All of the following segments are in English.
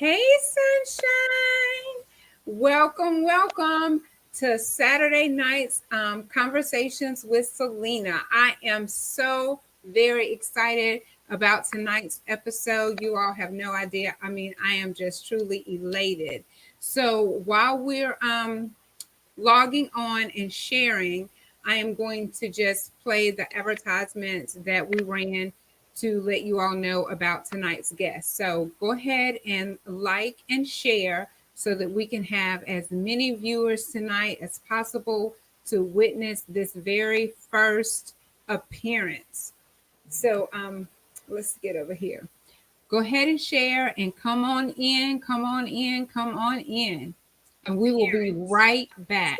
Hey, sunshine. Welcome to Saturday night's conversations with Celena. I am so very excited about tonight's episode. You all have no idea. I mean, I am just truly elated. So while we're logging on and sharing, I am going to just play the advertisements that we ran to let you all know about tonight's guest. So go ahead and like and share so that we can have as many viewers tonight as possible to witness this very first appearance. So let's get over here. Go ahead and share and come on in, come on in, come on in. And we will be right back.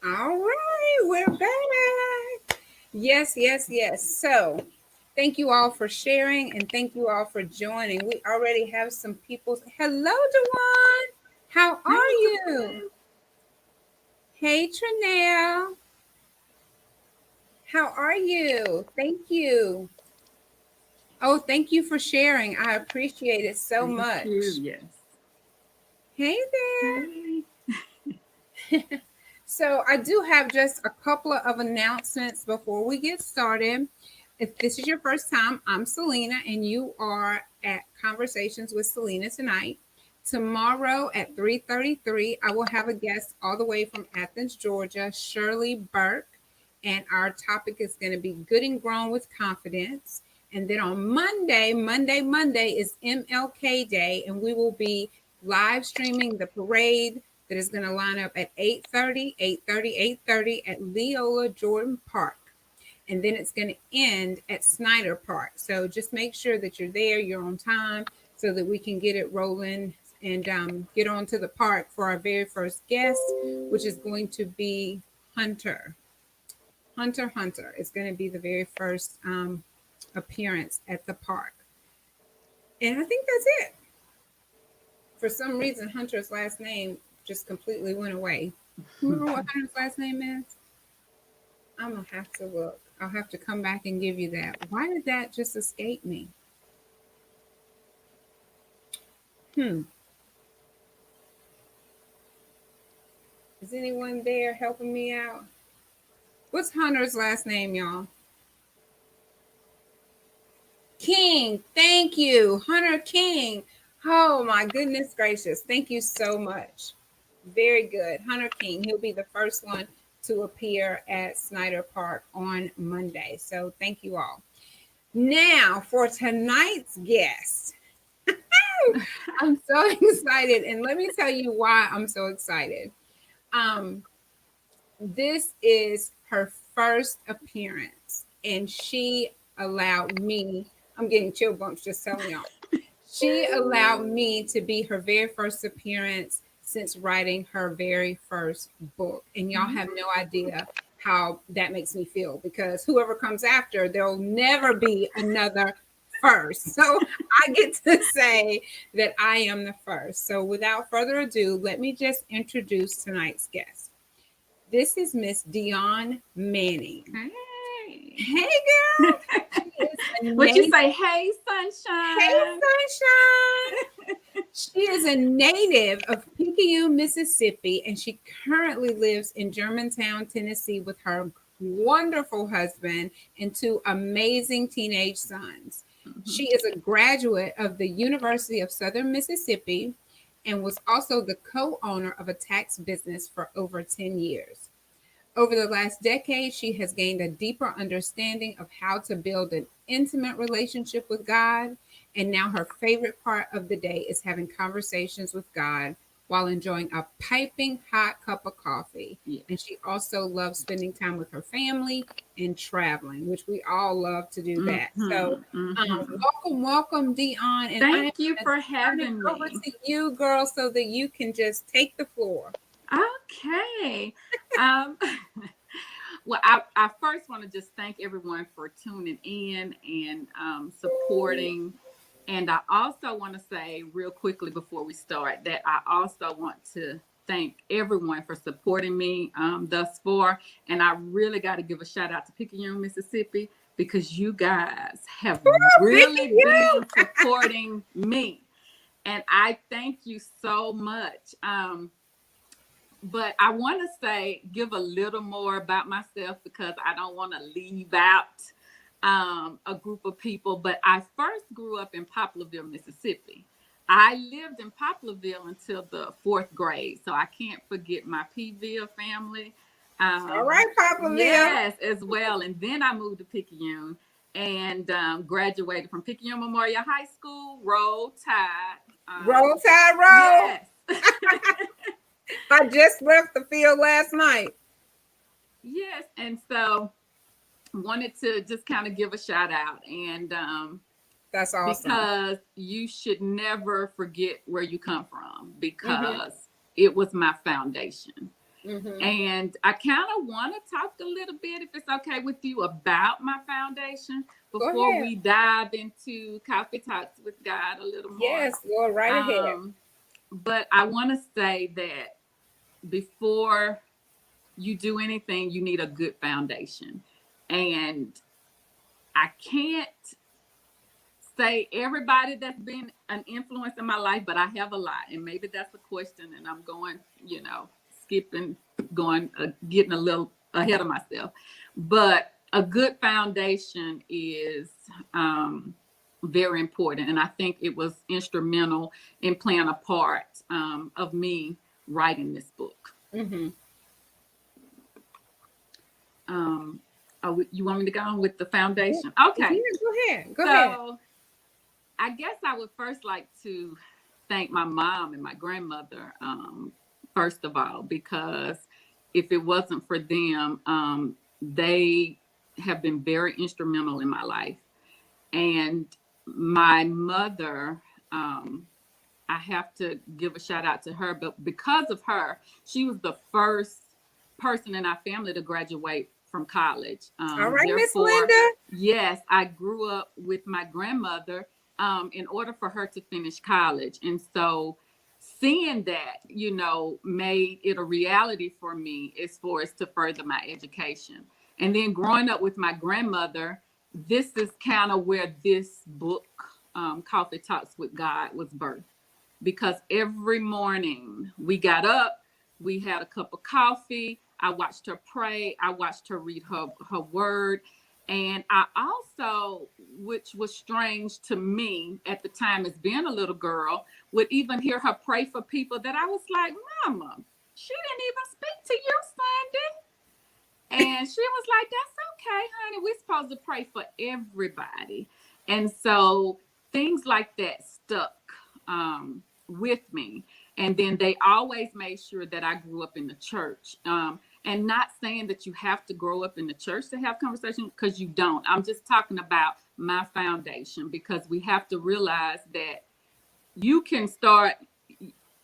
All right, we're back. Yes. So, thank you all for sharing and thank you all for joining. We already have some people. Hello, Dionne. How are you? Hey, Trinell. How are you? Thank you. Oh, thank you for sharing. I appreciate it so much. Yes. Hey there. So I do have just a couple of announcements before we get started. If this is your first time, I'm Celena and you are at Conversations with Celena tonight. Tomorrow at 3:33, I will have a guest all the way from Athens, Georgia, Shirley Burke, and our topic is going to be Good and Grown with Confidence. And then on Monday is MLK Day, and we will be live streaming the parade that is going to line up at 8:30 at Leola Jordan Park. And then it's going to end at Snyder Park. So just make sure that you're there, you're on time, so that we can get it rolling and get on to the park for our very first guest, which is going to be Hunter. Hunter is going to be the very first appearance at the park. And I think that's it. For some reason, Hunter's last name just completely went away. Remember what Hunter's last name is? I'm going to have to look. I'll have to come back and give you that. Why did that just escape me? Is anyone there helping me out? What's Hunter's last name, y'all? King. Thank you. Hunter King. Oh, my goodness gracious. Thank you so much. Very good. Hunter King. He'll be the first one to appear at Snyder Park on Monday. So thank you all. Now for tonight's guest. I'm so excited. And let me tell you why I'm so excited. This is her first appearance, and she allowed me, I'm getting chill bumps just telling y'all. She allowed me to be her very first appearance since writing her very first book. And y'all have no idea how that makes me feel, because whoever comes after, there'll never be another first. So I get to say that I am the first. So without further ado, let me just introduce tonight's guest. This is Miss Dionne Manning. Hey, girl. What you say? Hey, sunshine. Hey, sunshine. She is a native of Picayune, Mississippi, and she currently lives in Germantown, Tennessee with her wonderful husband and two amazing teenage sons. She is a graduate of the University of Southern Mississippi and was also the co-owner of a tax business for over 10 years. Over the last decade, she has gained a deeper understanding of how to build an intimate relationship with God. And now her favorite part of the day is having conversations with God while enjoying a piping hot cup of coffee. Yeah. And she also loves spending time with her family and traveling, which we all love to do that. So, welcome, Dionne. And I am Thank you going to for turn it having over me. to you, girl, so that you can just take the floor. Okay. um, well, I first want to just thank everyone for tuning in and supporting. And I also want to say real quickly before we start that I also want to thank everyone for supporting me thus far. And I really got to give a shout out to Picayune, Mississippi, because you guys have really been supporting me. And I thank you so much. But I want to give a little more about myself because I don't want to leave out a group of people. But I first grew up in Poplarville, Mississippi. I lived in Poplarville until the 4th grade, so I can't forget my Pville family. All right, Poplarville. Yes, as well. And then I moved to Picayune and graduated from Picayune Memorial High School. Roll Tide. Roll Tide, roll. Yes. I just left the field last night. Yes, and so wanted to just kind of give a shout out and that's awesome because you should never forget where you come from because it was my foundation. And I kind of want to talk a little bit, if it's okay with you, about my foundation before we dive into Coffee Talks with God a little more. Yes, go right ahead. But I want to say that before you do anything, you need a good foundation. And I can't say everybody that's been an influence in my life, but I have a lot. And maybe that's a question, and I'm going, skipping, getting a little ahead of myself. But a good foundation is very important. And I think it was instrumental in playing a part of me writing this book. You want me to go on with the foundation? Okay. Yeah, go ahead. I guess I would first like to thank my mom and my grandmother, first of all, because if it wasn't for them, they have been very instrumental in my life. And my mother, I have to give a shout out to her, but because of her, she was the first person in our family to graduate from college. All right, Miss Linda. Yes, I grew up with my grandmother in order for her to finish college. And so seeing that, made it a reality for me as far as to further my education. And then growing up with my grandmother, this is kind of where this book, Coffee Talks with God, was birthed. Because every morning we got up, we had a cup of coffee, I watched her pray, I watched her read her word. And I also, which was strange to me at the time as being a little girl, would even hear her pray for people that I was like, Mama, she didn't even speak to you Sunday. And she was like, that's okay, honey. We're supposed to pray for everybody. And so things like that stuck with me. And then they always made sure that I grew up in the church. And not saying that you have to grow up in the church to have conversation, because you don't. I'm just talking about my foundation, because we have to realize that you can start,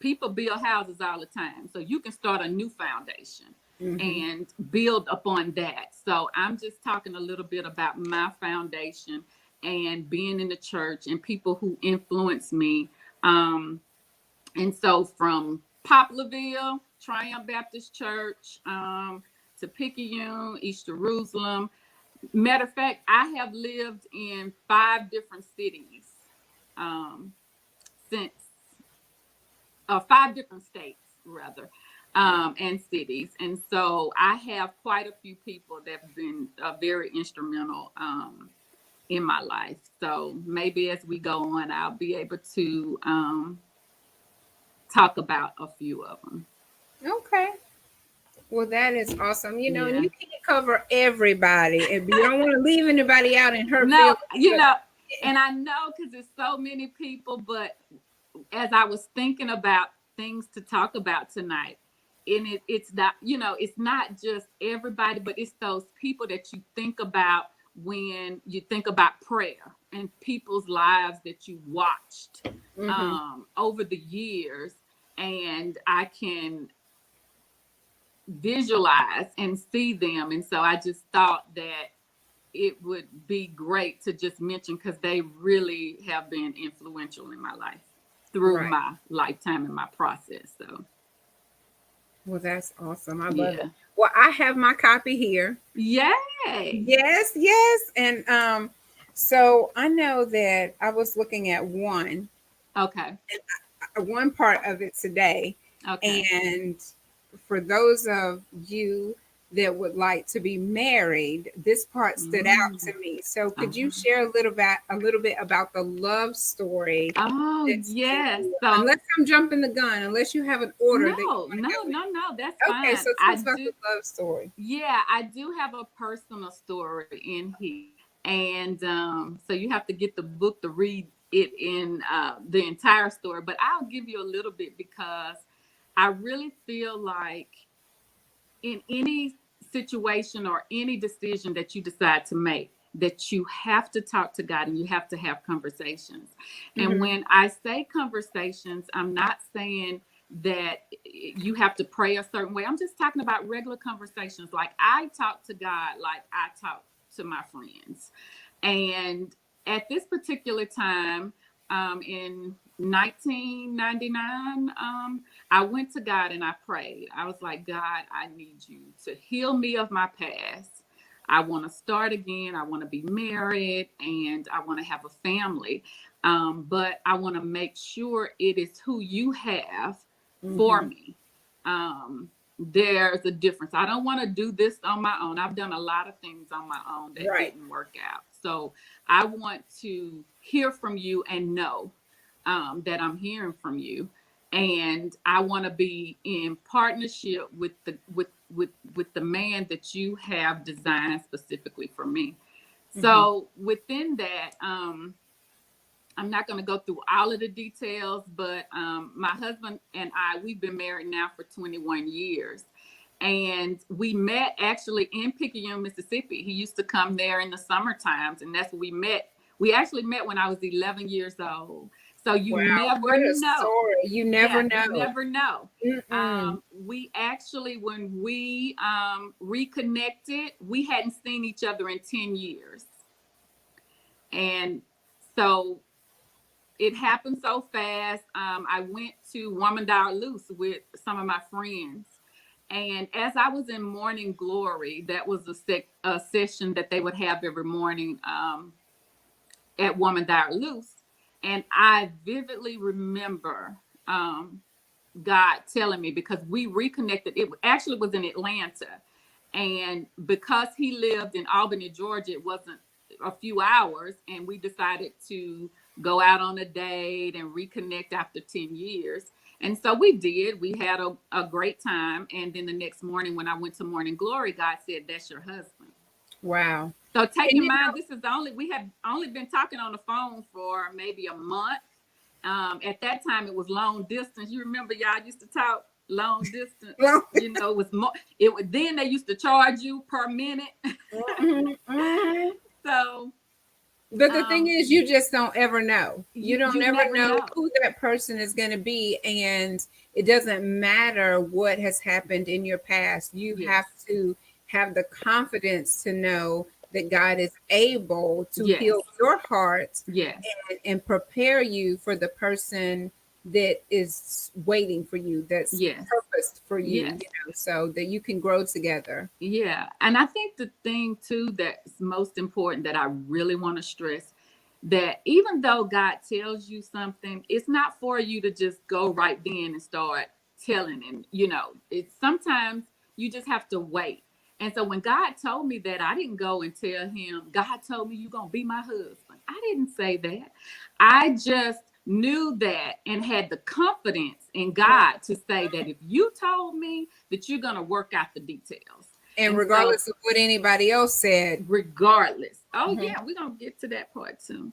people build houses all the time. So you can start a new foundation and build upon that. So I'm just talking a little bit about my foundation and being in the church and people who influenced me. And so from Poplarville, Triumph Baptist Church, to Picayune, East Jerusalem. Matter of fact, I have lived in 5 different cities since 5 different states, rather, and cities. And so I have quite a few people that have been very instrumental in my life. So maybe as we go on, I'll be able to talk about a few of them. Okay. Well, that is awesome. And you can't cover everybody. If you don't want to leave anybody out in her field. And I know because there's so many people, but as I was thinking about things to talk about tonight. And it's not, it's not just everybody, but it's those people that you think about when you think about prayer, and people's lives that you watched over the years. And I can visualize and see them. And so I just thought that it would be great to just mention, because they really have been influential in my life through Right. my lifetime and my process. So Well, that's awesome. I love it. yeah. Well, I have my copy here. Yay. Yes, yes. And so I know that I was looking at Okay. one part of it today. Okay. And for those of you that would like to be married, this part stood out to me. So could you Uh-huh. share a little bit about the love story Oh, that's in yes. here? So Unless I'm jumping the gun, unless you have an order that you no, want to no, go in. no, no, that's Okay, fine. so tell I us about do. the love story. Yeah, I do have a personal story in here. And so you have to get the book to read it in the entire story. But I'll give you a little bit, because I really feel like in any situation or any decision that you decide to make, that you have to talk to God and you have to have conversations. And Mm-hmm. when I say conversations, I'm not saying that you have to pray a certain way. I'm just talking about regular conversations. Like I talk to God like I talk to my friends. And at this particular time, in 1999, I went to God and I prayed. I was like, God, I need you to heal me of my past. I want to start again. I want to be married and I want to have a family. But I want to make sure it is who you have for Mm-hmm. me. There's a difference. I don't want to do this on my own. I've done a lot of things on my own that Right. didn't work out. So I want to hear from you and know that I'm hearing from you. And I want to be in partnership with the man that you have designed specifically for me. Mm-hmm. So within that, I'm not going to go through all of the details, but my husband and I, we've been married now for 21 years. And we met actually in Picayune, Mississippi. He used to come there in the summer times, and that's where we met. We actually met when I was 11 years old. So you Wow, never what a know. story. You never Yeah, you know. never know. Mm-mm. We actually, when we reconnected, we hadn't seen each other in 10 years. And so it happened so fast. I went to Woman Died Loose with some of my friends. And as I was in Morning Glory, that was a session that they would have every morning at Woman Died Loose. And I vividly remember God telling me, because we reconnected. It actually was in Atlanta. And because he lived in Albany, Georgia, it wasn't a few hours. And we decided to go out on a date and reconnect after 10 years. And so we did. We had a great time. And then the next morning, when I went to Morning Glory, God said, "That's your husband." Wow. So take And in you mind, know, we have only been talking on the phone for maybe a month. At that time, it was long distance. You remember, y'all used to talk long distance. well, It was more. Then they used to charge you per minute. mhm, mhm. So But the thing um, is, you just don't ever know. You don't you ever never know know. who that person is going to be. And it doesn't matter what has happened in your past. You have Yes, to have the confidence to know that God is able to yes, heal your heart yes, and prepare you for the person that is waiting for you, that's yes, purposed for you, yes. so that you can grow together. Yeah. And I think the thing too that's most important that I really want to stress, that even though God tells you something, it's not for you to just go right then and start telling him, it's sometimes you just have to wait. And so when God told me that, I didn't go and tell him, God told me you're going to be my husband. I didn't say that. I just knew that and had the confidence in God to say that if you told me that, you're going to work out the details. And And so, regardless of what anybody else said. regardless, oh Mhm. yeah, we're gonna get to that part too.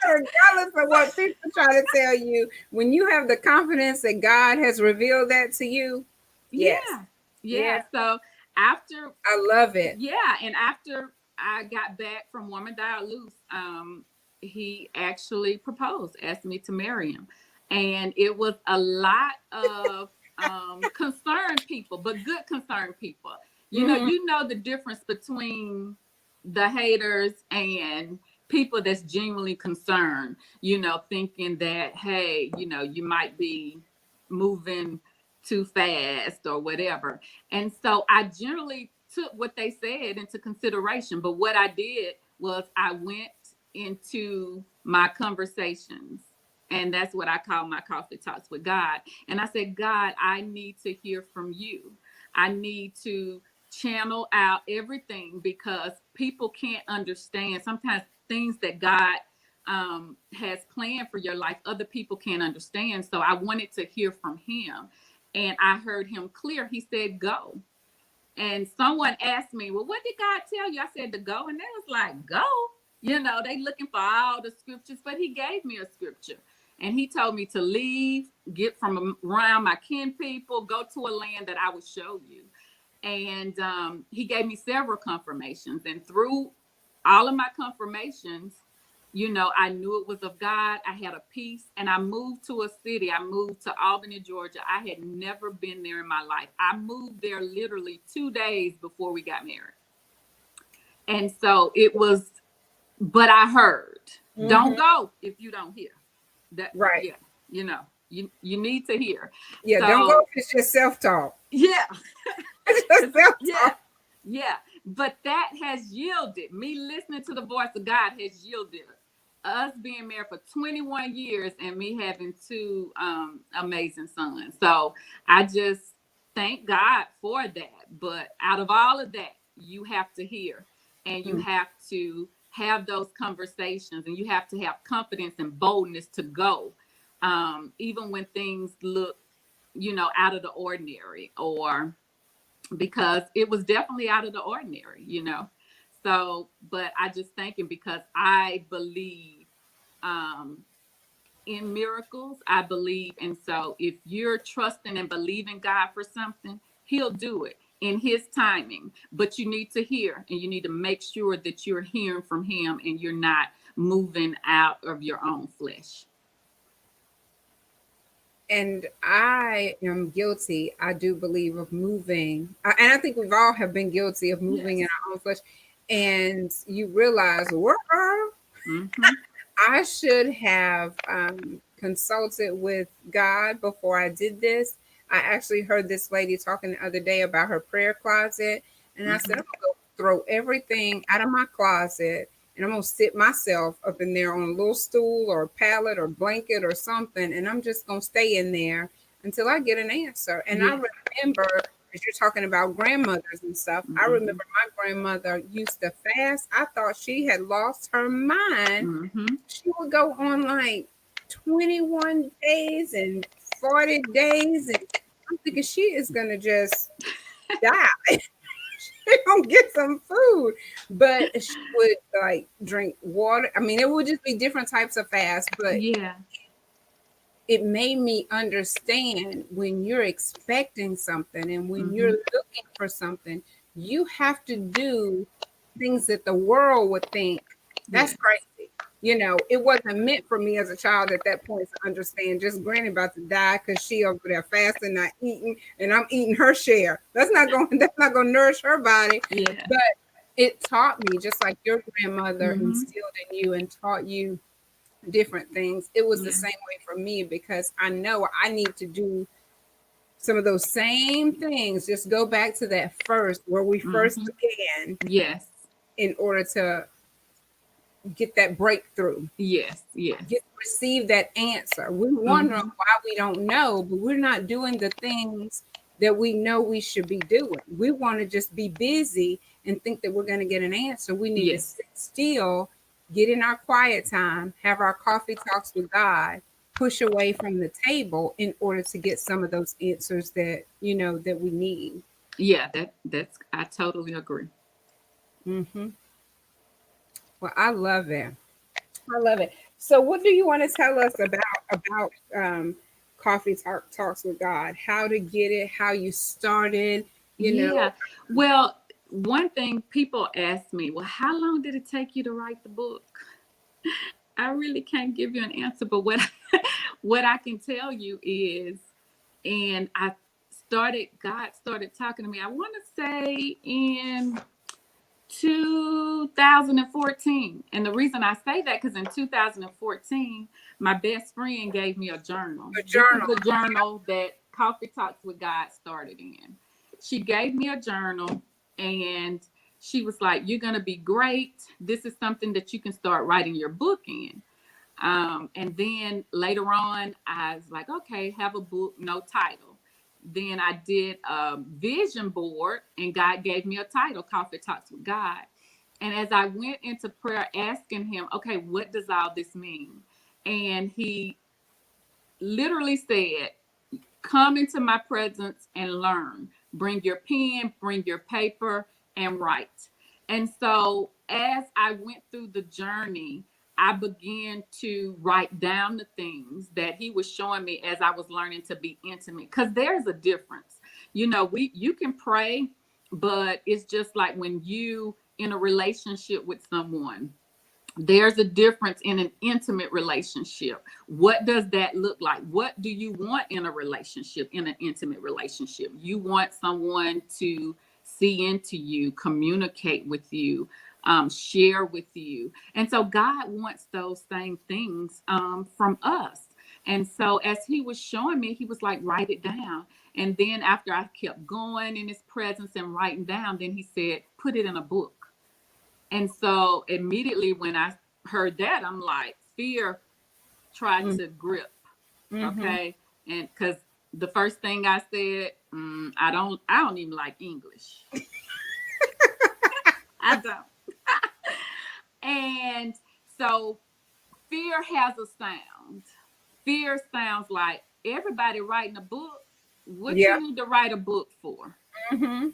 Regardless of what people try to tell you, when you have the confidence that God has revealed that to you, yes. Yeah, yeah. Yeah. So after, I love it. yeah, and after I got back from Woman Dial Loose, he actually proposed, asked me to marry him, and it was a lot of concerned people, but good concerned people. Mhm. You know the difference between the haters and people that's genuinely concerned. Thinking that, hey, you might be moving too fast or whatever. And so I generally took what they said into consideration. But what I did was I went into my conversations. And that's what I call my coffee talks with God. And I said, God, I need to hear from you. I need to channel out everything because people can't understand sometimes things that God has planned for your life, other people can't understand. So I wanted to hear from him. And I heard him clear. He said, go. And someone asked me, well, what did God tell you? I said to go. And they was like, go. They looking for all the scriptures, but he gave me a scripture. And he told me to leave, get from around my kin people, go to a land that I would show you. And he gave me several confirmations. And through all of my confirmations, I knew it was of God. I had a peace, and I moved to a city. I moved to Albany, Georgia. I had never been there in my life. I moved there literally 2 days before we got married. And so it was, but I heard, don't Mhm. go if you don't hear that. Right. Yeah. You need to hear. Yeah. Don't go So if it's just self talk. yeah, It's just self yeah, talk. yeah. But that has yielded, me listening to the voice of God has yielded us being married for 21 years and me having two amazing sons. So I just thank God for that. But out of all of that, you have to hear and you have to have those conversations and you have to have confidence and boldness to go. Even when things look, out of the ordinary, or because it was definitely out of the ordinary. So, but I just thank him because I believe um, in miracles. I believe. And so if you're trusting and believing God for something, he'll do it in his timing. But you need to hear and you need to make sure that you're hearing from him and you're not moving out of your own flesh. And I am guilty, I do believe, of moving. And I think we've all have been guilty of moving Yes. in our own flesh. And you realize, well, Mm-hmm. I should have consulted with God before I did this. I actually heard this lady talking the other day about her prayer closet. And I said, Mm-hmm. I'm going to throw everything out of my closet and I'm going to sit myself up in there on a little stool or pallet or blanket or something. And I'm just going to stay in there until I get an answer. And I Yes. remember, as you're talking about grandmothers and stuff, I Mm-hmm. remember my grandmother used to fast. I thought she had lost her mind. Mm-hmm. She would go on like 21 days and 40 days. And I'm thinking she is going to just die. She don't get some food. But she would like drink water. I mean, it would just be different types of fast, but Yeah. it made me understand when you're expecting something and when you're Mm-hmm. looking for something, you have to do things that the world would think that's Yes. crazy. It wasn't meant for me as a child at that point to understand just granny about to die because she over there fasting, not eating, and I'm eating her share. That's not going to nourish her body. Yeah. But it taught me, just like your grandmother Mm-hmm. instilled in you and taught you different things. It was the Yeah. same way for me because I know I need to do some of those same things. Just go back to that first where we first Mm-hmm. began Yes. in order to get that breakthrough, Yes. Yes. receive that answer. We wonder Mm-hmm. why we don't know, but we're not doing the things that we know we should be doing. We want to just be busy and think that we're going to get an answer. We need to Yes. sit still, get in our quiet time, have our coffee talks with God, push away from the table in order to get some of those answers that we need. Yeah, that's I totally agree. Mm-hmm. Well, I love that. I love it. So, what do you want to tell us about Coffee Talks with God? How to get it? How you started? You know. Yeah. Well, one thing people ask me, well, how long did it take you to write the book? I really can't give you an answer, but what what I can tell you is, and God started talking to me, I want to say in 2014. And the reason I say that, because in 2014, my best friend gave me a journal. A This is journal. the journal that Coffee Talks with God started in. She gave me a journal, and she was like, "You're going to be great. This is something that you can start writing your book in." And then later on, I was like, okay, have a book, no title. Then I did a vision board, and God gave me a title, Coffee Talks with God. And as I went into prayer, asking Him, okay, what does all this mean? And He literally said, come into my presence and learn. Bring your pen, bring your paper, and write. And so as I went through the journey, I began to write down the things that he was showing me as I was learning to be intimate. Because there's a difference. You know, you can pray, but it's just like when you in a relationship with someone, there's a difference in an intimate relationship. What does that look like? What do you want in a relationship, in an intimate relationship? You want someone to see into you, communicate with you, share with you. And so God wants those same things from us. And so as he was showing me, he was like, write it down. And then after I kept going in his presence and writing down, then he said, put it in a book. And so immediately when I heard that, I'm like, fear tried to grip. Mm-hmm. Okay. And because the first thing I said, I don't even like English. I don't. And so fear has a sound. Fear sounds like everybody writing a book. What Yeah. you need to write a book for? Mm-hmm.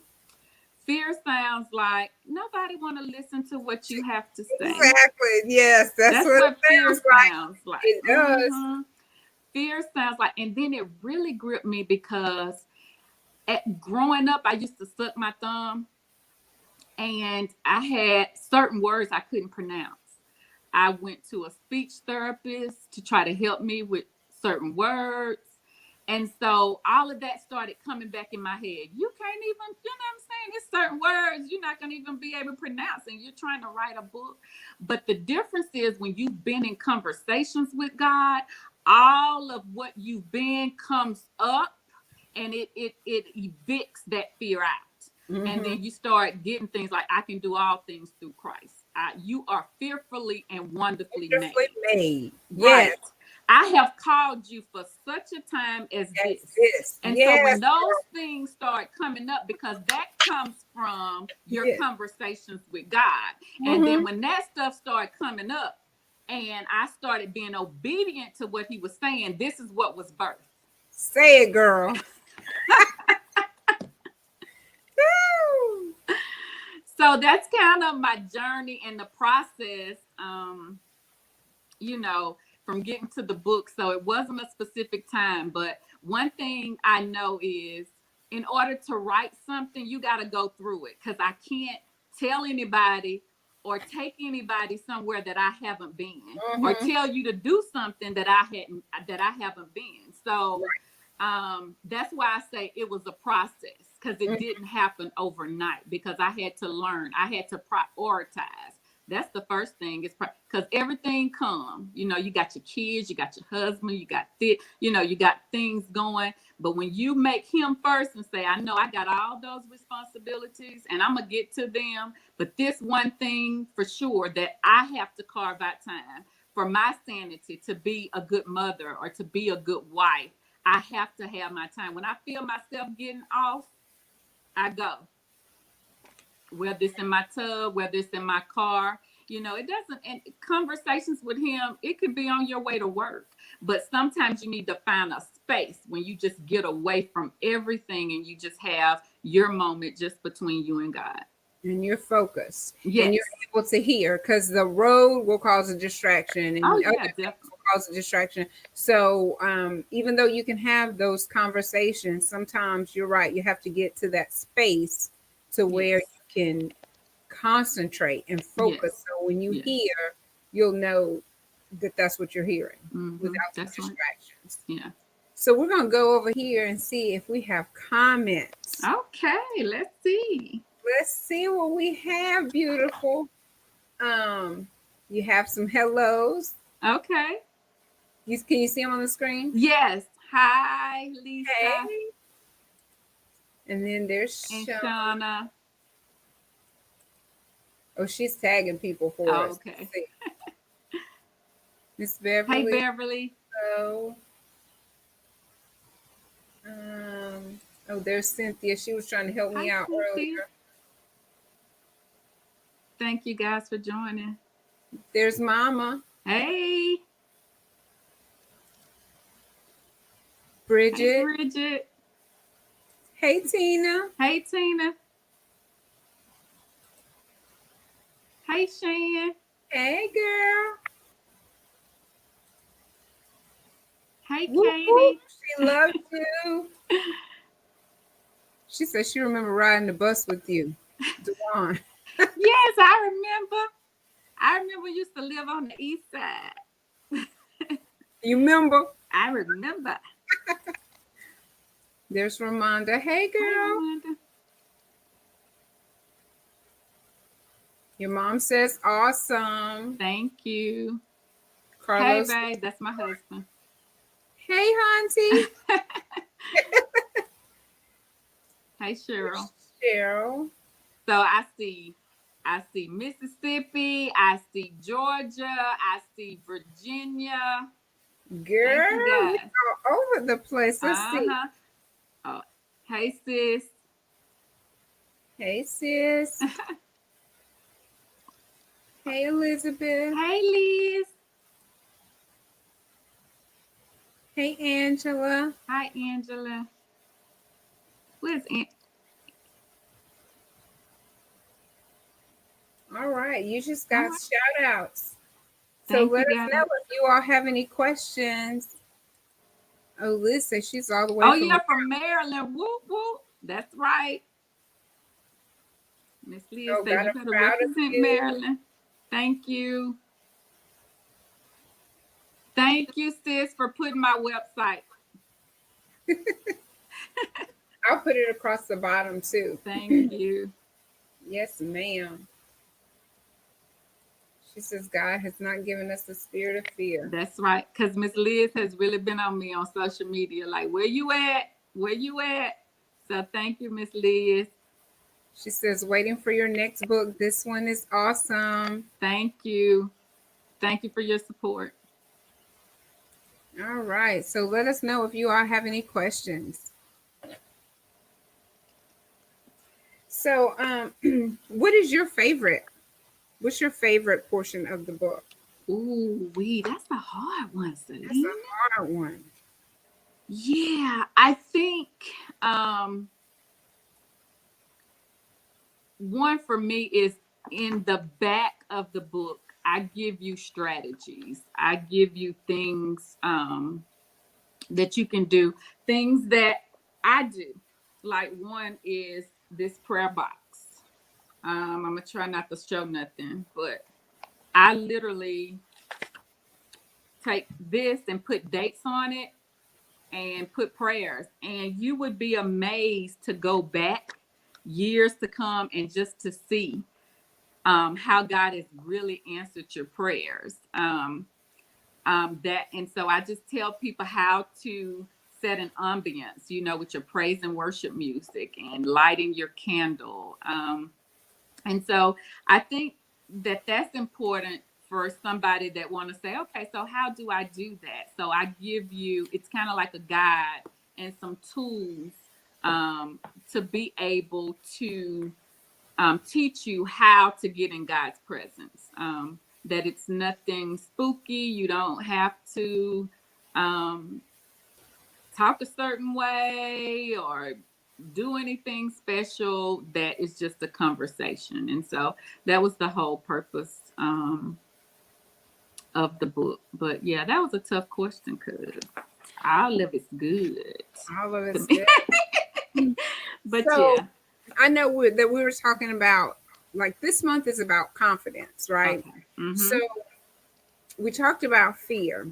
Fear sounds like nobody want to listen to what you have to say. Exactly. Yes, that's That's what it what fear sounds like. sounds like. It does. Fear sounds like, and then it really gripped me because growing up, I used to suck my thumb, and I had certain words I couldn't pronounce. I went to a speech therapist to try to help me with certain words. And so all of that started coming back in my head. You can't even, you know what I'm saying? There's certain words you're not going to even be able to pronounce, and you're trying to write a book. But the difference is when you've been in conversations with God, all of what you've been comes up, and it evicts that fear out. And Mm-hmm. then you start getting things like, I can do all things through Christ. You are fearfully and wonderfully Wonderfully made. made. Yes. Right. I have called you for such a time as That's this. this. And so Yes, when those girl. things start coming up, because that comes from your Yes. conversations with God. And then Mm-hmm. when that stuff started coming up and I started being obedient to what he was saying, this is what was birthed. Say it, girl. Woo. So that's kind of my journey and the process, you know, from getting to the book. So it wasn't a specific time, but one thing I know is in order to write something, you got to go through it, because I can't tell anybody or take anybody somewhere that I haven't been, or Mm-hmm. tell you to do something that I haven't been. So that's why I say it was a process, because it Right. didn't happen overnight, because I had to learn, I had to prioritize. That's the first thing, is because everything come, you know, you got your kids, you got your husband, you got you know, you got things going. But when you make him first and say, I know I got all those responsibilities and I'm gonna get to them, but this one thing for sure that I have to carve out time for my sanity, to be a good mother or to be a good wife. I have to have my time. When I feel myself getting off, I go. Whether it's in my tub, whether it's in my car, you know, it doesn't, and conversations with him, it could be on your way to work. But sometimes you need to find a space when you just get away from everything and you just have your moment just between you and God. And you're focused Yes. and you're able to hear, because the road will cause a distraction and Oh, other yeah, things definitely. will cause a distraction. So even though you can have those conversations, sometimes you're right, you have to get to that space to where Yes. you can concentrate and focus. Yes. So when you Yes. hear, you'll know that that's what you're hearing without the That's right. distractions. Yeah. So we're going to go over here and see if we have comments. Okay, let's see. Let's see what we have, beautiful. You have some hellos. Okay. Can you see them on the screen? Yes. Hi, Lisa. Hey. And then there's And Shauna. Shauna. Oh, she's tagging people for us. Okay. Miss Hey, Beverly. Beverly. Hello. Oh, there's Cynthia. She was trying to help me Hi, out Cynthia. earlier. Thank you guys for joining. There's Mama. Hey. Bridget. Hey, Bridget. Hey, Tina. Hey, Tina. Hey, Shan. Hey, girl. Hey, Whoop, Katie. whoop. She loves you. She said she remember riding the bus with you, Dionne. Yes, I remember. I remember we used to live on the east side. You remember? I remember. There's Ramonda. Hey, girl. Hey, Your mom says awesome. thank you. Carlos. Hey, babe, that's my husband. Hey, Hunty. Hey, Cheryl. Cheryl. So I see Mississippi, I see Georgia, I see Virginia. Girl, Thank you, we guys. all over the place. Let's see. Oh, hey, sis. Hey, sis. Hey, Elizabeth. Hey, Liz. Hey, Angela. Hi, Angela. Where's All right, you just got right. shout outs. So Thank let you, us guys. know if you all have any questions. Oh, Liz says she's all the way Oh, from yeah, from Maryland. Whoop, whoop. That's right. Miss Liz said got you a better crowd of represent you. Maryland. Thank you. Thank you, sis, for putting my website. I'll put it across the bottom too. Thank you. Yes, ma'am. She says God has not given us the spirit of fear. That's right. Because Miss Liz has really been on me on social media. Like, where you at? Where you at? So thank you, Miss Liz. She says, waiting for your next book. This one is awesome. Thank you. Thank you for your support. All right. So let us know if you all have any questions. So what is your favorite? What's your favorite portion of the book? Ooh, that's a hard one, Celena. That's a hard one. Yeah, I think one for me is in the back of the book. I give you strategies. I give you things that you can do, things that I do. Like one is this prayer box. I'm gonna try not to show nothing, but I literally take this and put dates on it and put prayers, and you would be amazed to go back years to come and just to see how God has really answered your prayers. And so I just tell people how to set an ambience, with your praise and worship music and lighting your candle. And so I think that that's important for somebody that want to say, okay, so how do I do that? So I give you, it's kind of like a guide and some tools to be able to teach you how to get in God's presence. That it's nothing spooky. You don't have to talk a certain way or do anything special. That is just a conversation. And so that was the whole purpose of the book. But yeah, that was a tough question because all of it's good All of to it's me. good. But So yeah. I know that we were talking about, like, this month is about confidence, right? Okay. So Mm-hmm. we talked about fear.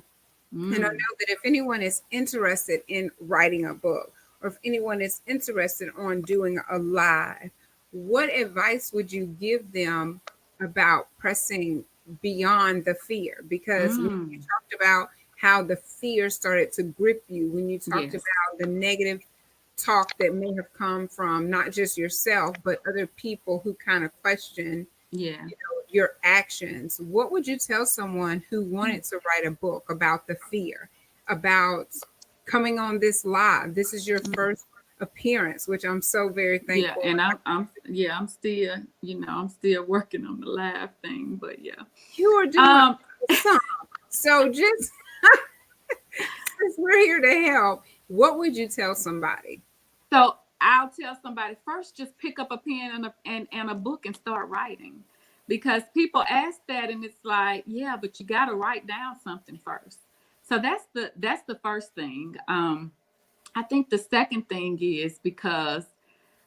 And I Mm. know that if anyone is interested in writing a book, or if anyone is interested on doing a live, what advice would you give them about pressing beyond the fear? Because when you Mm. talked about how the fear started to grip you, when you talked Yes. about the negative talk that may have come from not just yourself, but other people who kind of question Yeah. your actions, what would you tell someone who wanted to write a book about the fear, about coming on this live? This is your Mm. first appearance, which I'm so very Yeah, thankful. and I'm still, I'm still working on the live thing, but yeah. You are doing Um awesome. So just since we're here to help, what would you tell somebody? so I'll tell somebody first, just pick up a pen and a book and start writing. Because people ask that and it's like, yeah, but you gotta write down something first. So that's the first thing. I think the second thing is because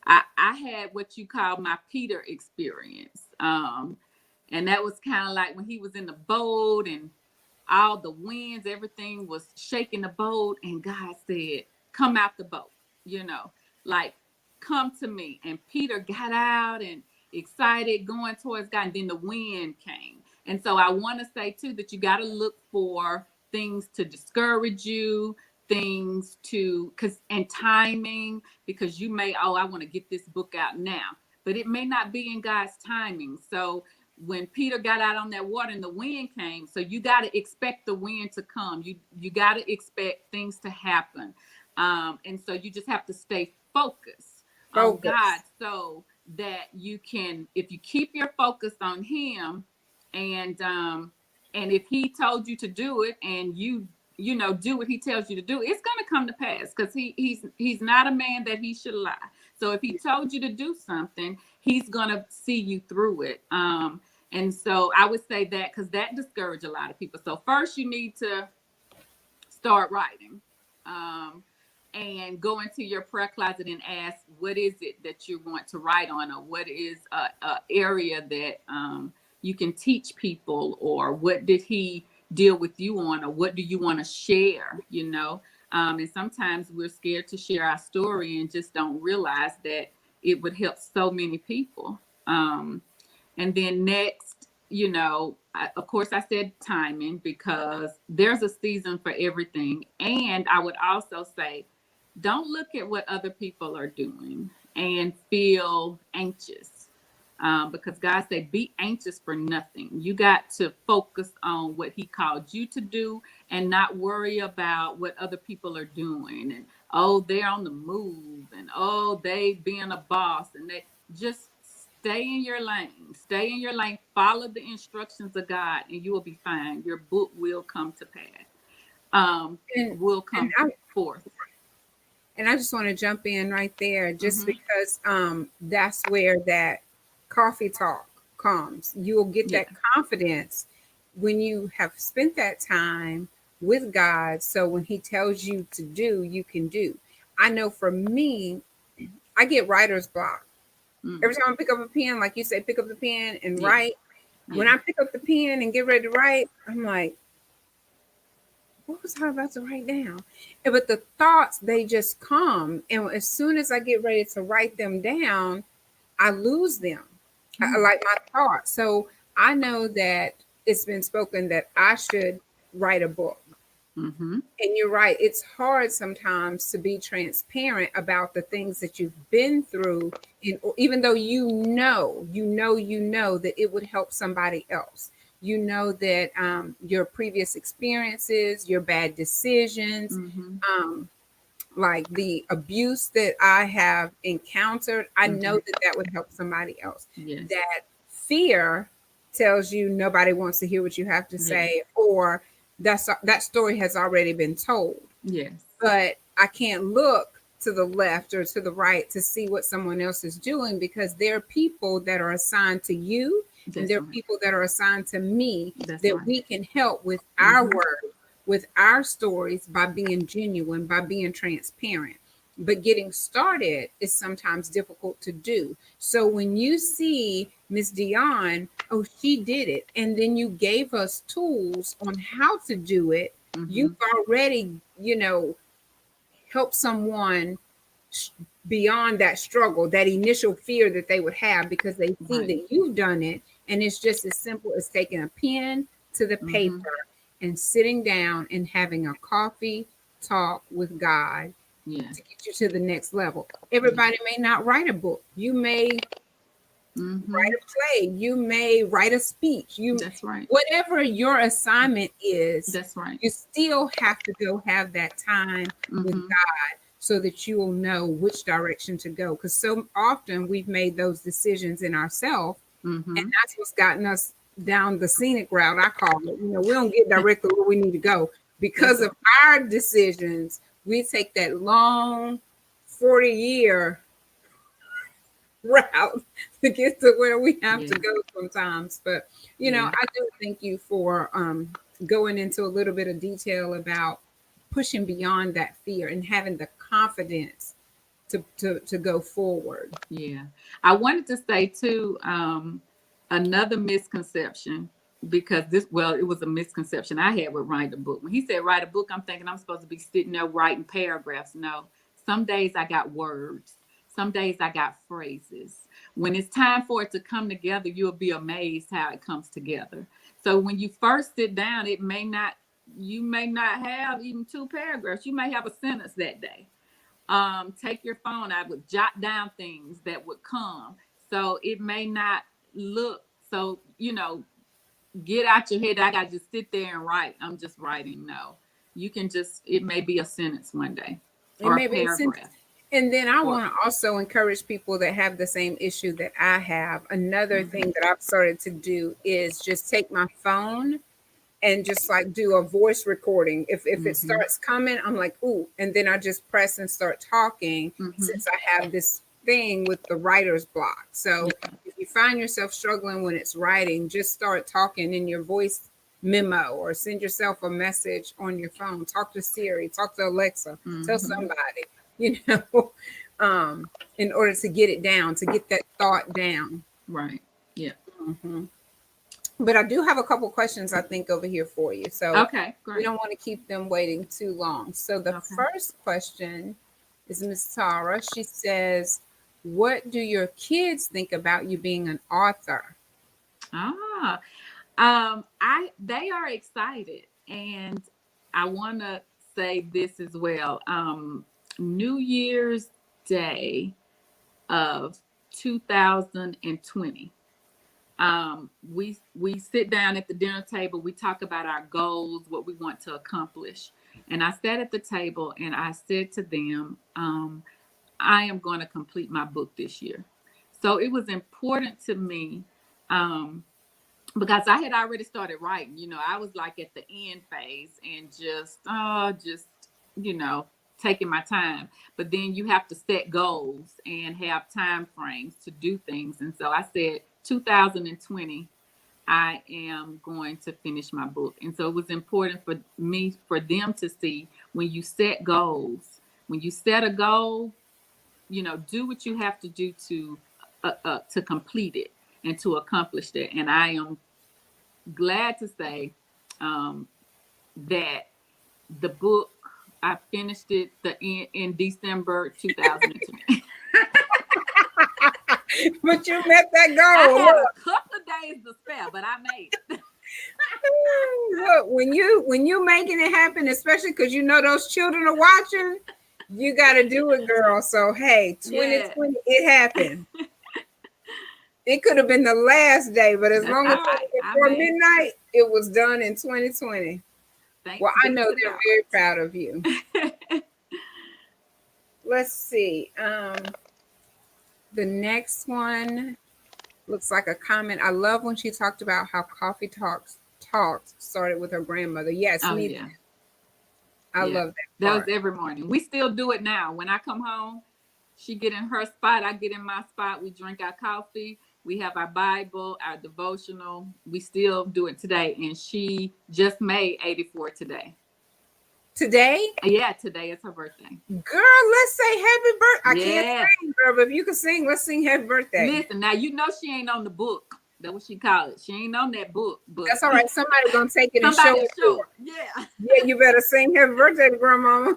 I had what you call my Peter experience. And that was kind of like when he was in the boat and all the winds, everything was shaking the boat, and God said, "Come out the boat," you know, like, "Come to me." And Peter got out and excited, going towards God, and then the wind came. And so I want to say too that you got to look for things to discourage you, things to because and timing, because you may, oh, I want to get this book out now, but it may not be in God's timing. So when Peter got out on that water and the wind came, so you got to expect the wind to come. You got to expect things to happen, and so you just have to stay focused on God, Focus. so that you can, if you keep your focus on Him, and if He told you to do it, and you do what He tells you to do, it's going to come to pass, because he's not a man that He should lie. So if He told you to do something, He's going to see you through it. And so I would say that, because that discouraged a lot of people. So first you need to start writing, um, and go into your prayer closet and ask, what is it that you want to write on, or what is a area that you can teach people, or what did He deal with you on, or what do you want to share, and sometimes we're scared to share our story and just don't realize that it would help so many people. And then next, of course, I said timing, because there's a season for everything. And I would also say, don't look at what other people are doing and feel anxious. Because God said, be anxious for nothing. You got to focus on what He called you to do, and not worry about what other people are doing. And, oh, they're on the move, and, oh, they being a boss, and they just stay in your lane. Stay in your lane. Follow the instructions of God, and you will be fine. Your book will come to pass. And Will and come I forth. and I just want to jump in right there, just Mm-hmm. because that's where that coffee talk comes. You will get Yeah. that confidence when you have spent that time with God. So when He tells you to do, you can do. I know for me, I get writer's block. Mm. Every time I pick up a pen, like you say, pick up the pen and Yeah. write. When Yeah. I pick up the pen and get ready to write, I'm like, what was I about to write down? But the thoughts, they just come. And as soon as I get ready to write them down, I lose them. I Mm. like my thoughts. So I know that it's been spoken that I should write a book. Mm-hmm. And you're right. It's hard sometimes to be transparent about the things that you've been through. And even though you know that it would help somebody else. You know that your previous experiences, your bad decisions, Mm-hmm. um, like the abuse that I have encountered, I know Mm-hmm. that that would help somebody else. Yes. That fear tells you nobody wants to hear what you have to Yes. say, or that story has already been told. Yes. But I can't look to the left or to the right to see what someone else is doing, because there are people that are assigned to you and That's there are right. people that are assigned to me That's that right. we can help with our Mm-hmm. word, with our stories, by being genuine, by being transparent. But getting started is sometimes difficult to do. So when you see Miss Dionne, oh, she did it, and then you gave us tools on how to do it, Mm-hmm. you've already, helped someone sh- beyond that struggle, that initial fear that they would have, because they see Right. that you've done it. And it's just as simple as taking a pen to the Mm-hmm. paper and sitting down and having a coffee talk with God Yeah. to get you to the next level. Yeah. Everybody may not write a book. You may Mm-hmm. write a play. You may write a speech. You, That's right. whatever your assignment is, That's right. you still have to go have that time with Mm-hmm. God so that you will know which direction to go. Because so often we've made those decisions in ourselves, and Mm-hmm. that's what's gotten us down the scenic route, I call it. We don't get directly where we need to go That's because right. of our decisions. We take that long 40-year route to get to where we have to Yeah. go sometimes. But Yeah. I do thank you for going into a little bit of detail about pushing beyond that fear and having the confidence to go forward. Yeah. I wanted to say too, another misconception, because it was a misconception I had with writing a book. When he said write a book, I'm thinking I'm supposed to be sitting there writing paragraphs. No, some days I got words. Some days I got phrases. When it's time for it to come together, you'll be amazed how it comes together. So when you first sit down, you may not have even two paragraphs. You may have a sentence that day. Take your phone. I would jot down things that would come. So it may not look so, get out your head. I got to just sit there and write. I'm just writing. No, you can just, it may be a sentence one day And or a maybe it's paragraph. and then I Or, want to also encourage people that have the same issue that I have. Another mm-hmm, thing that I've started to do is just take my phone and just like do a voice recording. If it mm-hmm, starts coming, I'm like, ooh, and then I just press and start talking, mm-hmm. since I have this thing with the writer's block. So Yeah, if you find yourself struggling when it's writing, just start talking in your voice memo, or send yourself a message on your phone. Talk to Siri, talk to Alexa, tell mm-hmm. somebody, you know, in order to get it down, to get that thought down. Right. Yeah. Mhm. But I do have a couple questions I think over here for you. So Okay. we Great. don't want to keep them waiting too long. So the Okay. first question is Miss Tara. She says, "What do your kids think about you being an author?" Ah, they are excited, and I want to say this as well. New Year's Day of 2020, we sit down at the dinner table. We talk about our goals, what we want to accomplish, and I sat at the table and I said to them, I am going to complete my book this year. So it was important to me. Um, because I had already started writing. I was like at the end phase and just you know, taking my time. But then you have to set goals and have time frames to do things. And so I said 2020, I am going to finish my book. And so it was important for them to see, when you set goals, when you set a goal, do what you have to do to complete it and to accomplish that. And I am glad to say, um, that the book, I finished it in December 2020. But you met that I goal. had a couple of days to spare, but I made it. Look, when you making it happen, especially because you know those children are watching, you got to do it, girl. So hey, Yeah, 2020, it happened. It could have been the last day, but as that's long as all it right. was I before made it. midnight, it was done in 2020. Thanks Well, I be know to they're very proud of you. God. Let's see. The next one looks like a comment. I love when she talked about how coffee talks started with her grandmother. Yes, Oh me. yeah. I Yeah. love that That was part. every morning. We still do it now. When I come home, she get in her spot, I get in my spot. We drink our coffee. We have our Bible, our devotional. We still do it today. And she just made 84 today. Today? Yeah, today is her birthday. Girl, let's say happy birthday. I can't Yes. sing, girl, but if you can sing, let's sing happy birthday. Listen, now you know she ain't on the book. That's what she call it. She ain't on that book. But That's all right. Somebody gonna take it and show somebody it to show her. it. Yeah. Yeah, you better sing happy birthday to grandmama.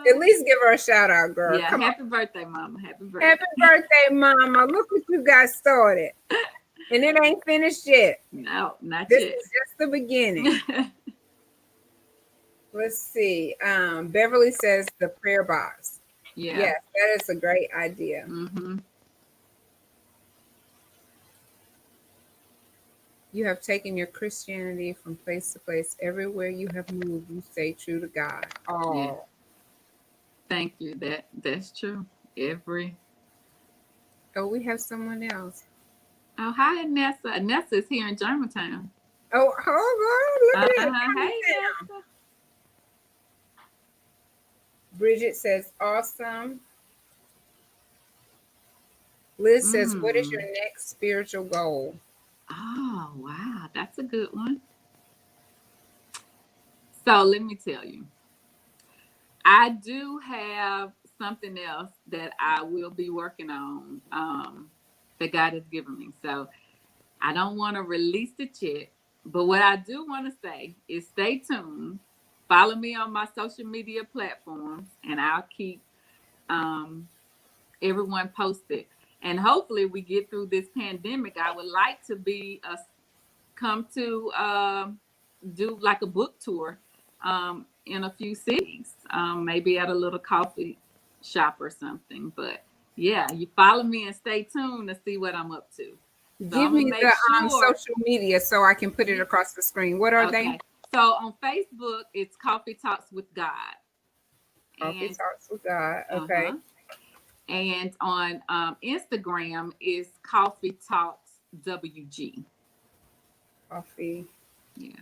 At least give her a shout out, girl. Yeah, Come on. happy birthday, mama. Happy birthday. Happy birthday, mama. Look what you got started. And it ain't finished yet. No, not This yet. is just the beginning. Let's see. Beverly says the prayer box. Yeah. Yes, that is a great idea. Mm-hmm. You have taken your Christianity from place to place. Everywhere you have moved, you stay true to God. Oh, Yeah. Thank you. That's true. oh, we have someone else. Oh, hi, Nessa. Nessa is here in Germantown. Oh, girl, look at it. Hey, Nessa. Bridget says, awesome. Liz says, what is your next spiritual goal? Oh, wow. That's a good one. So let me tell you, I do have something else that I will be working on that God has given me. So I don't want to release it yet. But what I do want to say is stay tuned. Follow me on my social media platforms, and I'll keep everyone posted. And hopefully we get through this pandemic. I would like to be come to do like a book tour in a few cities, maybe at a little coffee shop or something. But yeah, you follow me and stay tuned to see what I'm up to. So Give me the sure. social media so I can put it across the screen. What are they? So on Facebook, it's Coffee Talks with God. Coffee Talks with God. Okay. And on Instagram is Coffee Talks WG. Coffee. Yeah.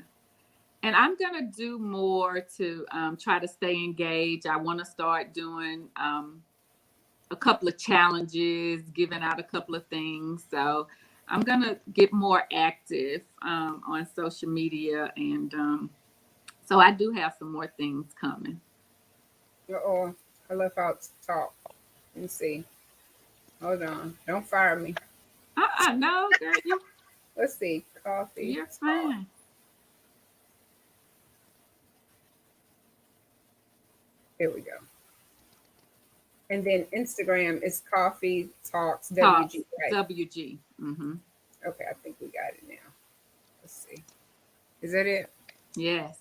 And I'm going to do more to try to stay engaged. I want to start doing a couple of challenges, giving out a couple of things. So I'm going to get more active on social media. And so I do have some more things coming. Uh-oh. I left out talk. Let me see. Hold on. Don't fire me. No, girl. Let's see. Coffee. You're fine. Here we go. And then Instagram is Coffee Talks WG. Right? WG. Mm-hmm. Okay, I think we got it now. Let's see. Is that it? Yes.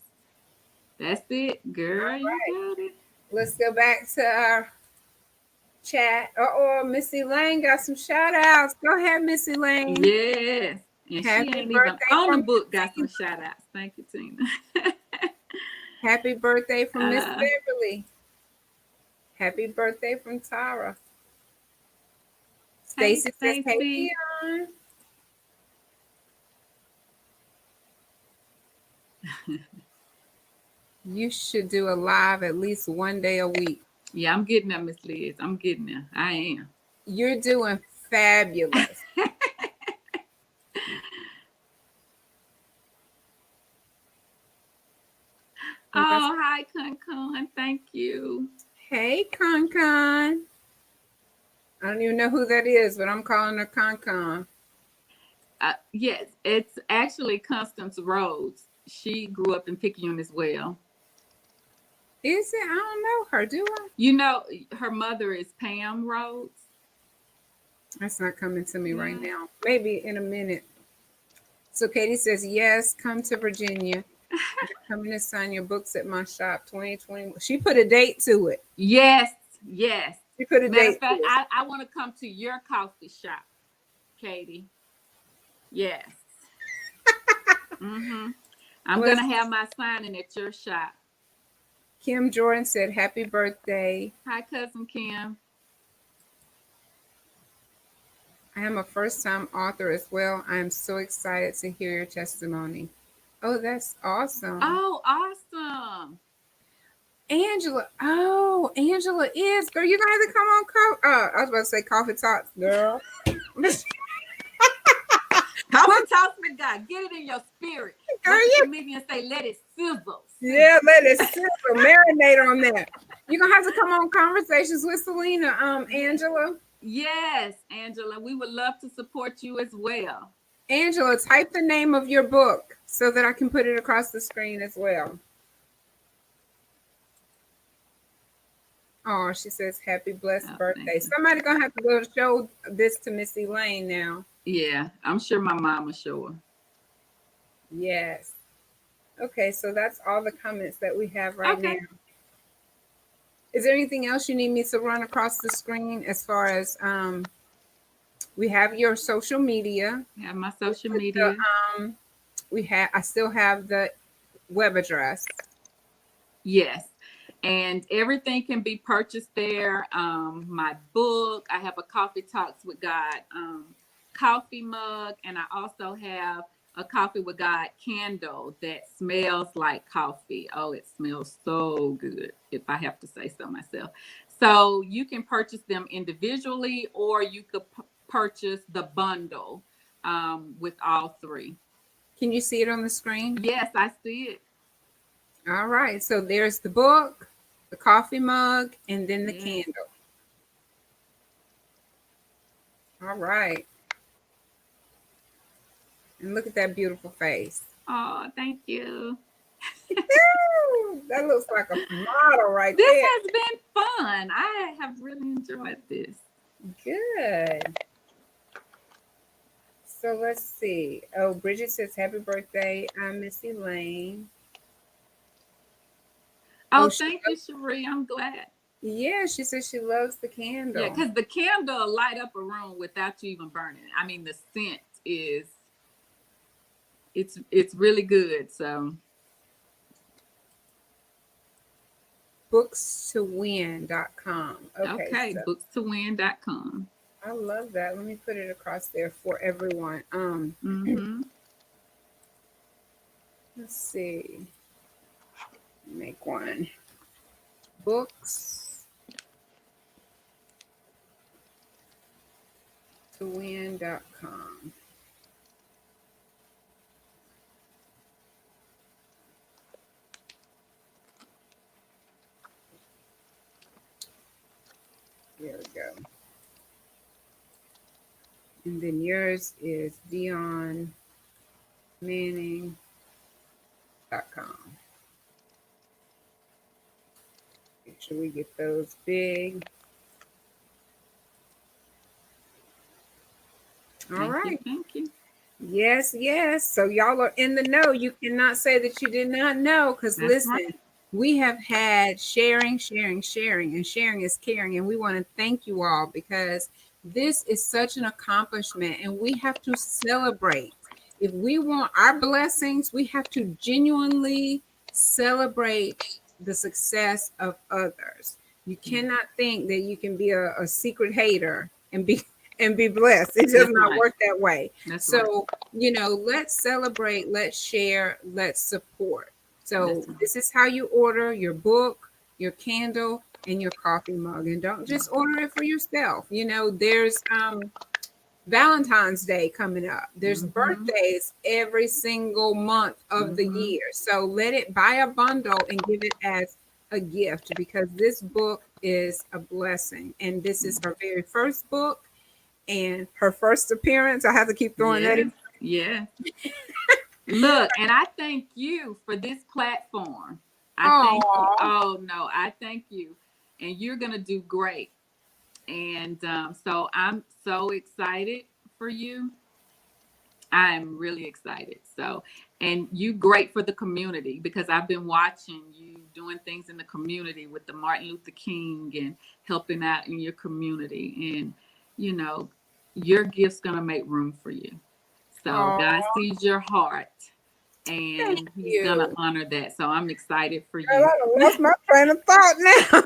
That's it, girl. Right. You got it. Let's go back to our chat. Missy Lane got some shout outs. Go ahead, Missy Lane. Yes. And Happy she ain't birthday even on the from book, got some shout outs. Thank you, Tina. Happy birthday from Miss Beverly. Happy birthday from Tara. Stacy says, hey, Dionne. You should do a live at least one day a week. Yeah, I'm getting there, Miss Liz. I'm getting there. I am. You're doing fabulous. Oh, hi, Con. Thank you. Hey, Con. I don't even know who that is, but I'm calling her Con. Yes, it's actually Constance Rhodes. She grew up in Picayune as well. Is it? I don't know her, do I? You know, her mother is Pam Rhodes. That's not coming to me right now. Maybe in a minute. So Katie says, yes, come to Virginia. Coming to sign your books at my shop 2020. She put a date to it. Yes. She put a date to it. I want to come to your coffee shop, Katie. Yes. I'm going to have my signing at your shop. Kim Jordan said, happy birthday. Hi, Cousin Kim. I am a first-time author as well. I am so excited to hear your testimony. Oh, that's awesome. Oh, awesome. Angela. Oh, Angela is. Girl, you're going to have to come on. I was about to say coffee talks, girl. Coffee talks with God. Get it in your spirit. Girl, What the yeah. comedians say, let it sizzle. Yeah, let it sizzle. Marinate on that. You're going to have to come on Conversations with Celena, Angela. Yes, Angela. We would love to support you as well. Angela, type the name of your book so that I can put it across the screen as well. Oh, she says, happy blessed birthday. Somebody going to have to go show this to Miss Elaine now. Yeah, I'm sure my mom will show her. Yes. Okay, so that's all the comments that we have right now. Is there anything else you need me to run across the screen as far as we have your social media? I have my social media. I still have the web address. Yes. And everything can be purchased there. My book, I have a Coffee Talks with God coffee mug, and I also have a Coffee with God candle that smells like coffee. Oh, it smells so good, if I have to say so myself. So you can purchase them individually, or you could purchase the bundle with all three. Can you see it on the screen? Yes, I see it. All right. So there's the book, the coffee mug, and then the candle. All right. And look at that beautiful face. Oh, thank you. That looks like a model right there. This has been fun. I have really enjoyed this. Good. So let's see. Oh, Bridget says, happy birthday. I'm Miss Elaine. Oh, thank you, Cherie. I'm glad. Yeah, she says she loves the candle. Yeah, because the candle light up a room without you even burning it. I mean, the scent is, it's really good. So bookstowin.com. Okay, so bookstowin.com. I love that. Let me put it across there for everyone. Let's see. Make one. bookstowin.com. There we go. And then yours is DionneManning.com. Make sure we get those big. All right. Thank you. Yes, yes. So y'all are in the know. You cannot say that you did not know, because listen, we have had sharing, and sharing is caring. And we want to thank you all, because this is such an accomplishment and we have to celebrate. If we want our blessings, we have to genuinely celebrate the success of others. You cannot think that you can be a secret hater and be blessed. It does not work that way. So, let's celebrate, let's share, let's support. So this is how you order your book, your candle, and your coffee mug. And don't just order it for yourself. There's Valentine's Day coming up. There's birthdays every single month of the year. So buy a bundle and give it as a gift, because this book is a blessing. And this is her very first book and her first appearance. I have to keep throwing that in. Yeah. Look, and I thank you for this platform. I thank you. Oh no, I thank you. And you're gonna do great. And so I'm so excited for you. I'm really excited. So, and you great for the community, because I've been watching you doing things in the community with the Martin Luther King and helping out in your community. And, your gift's going to make room for you. So God sees your heart, and he's going to honor that. So I'm excited for you. I lost my train of thought now.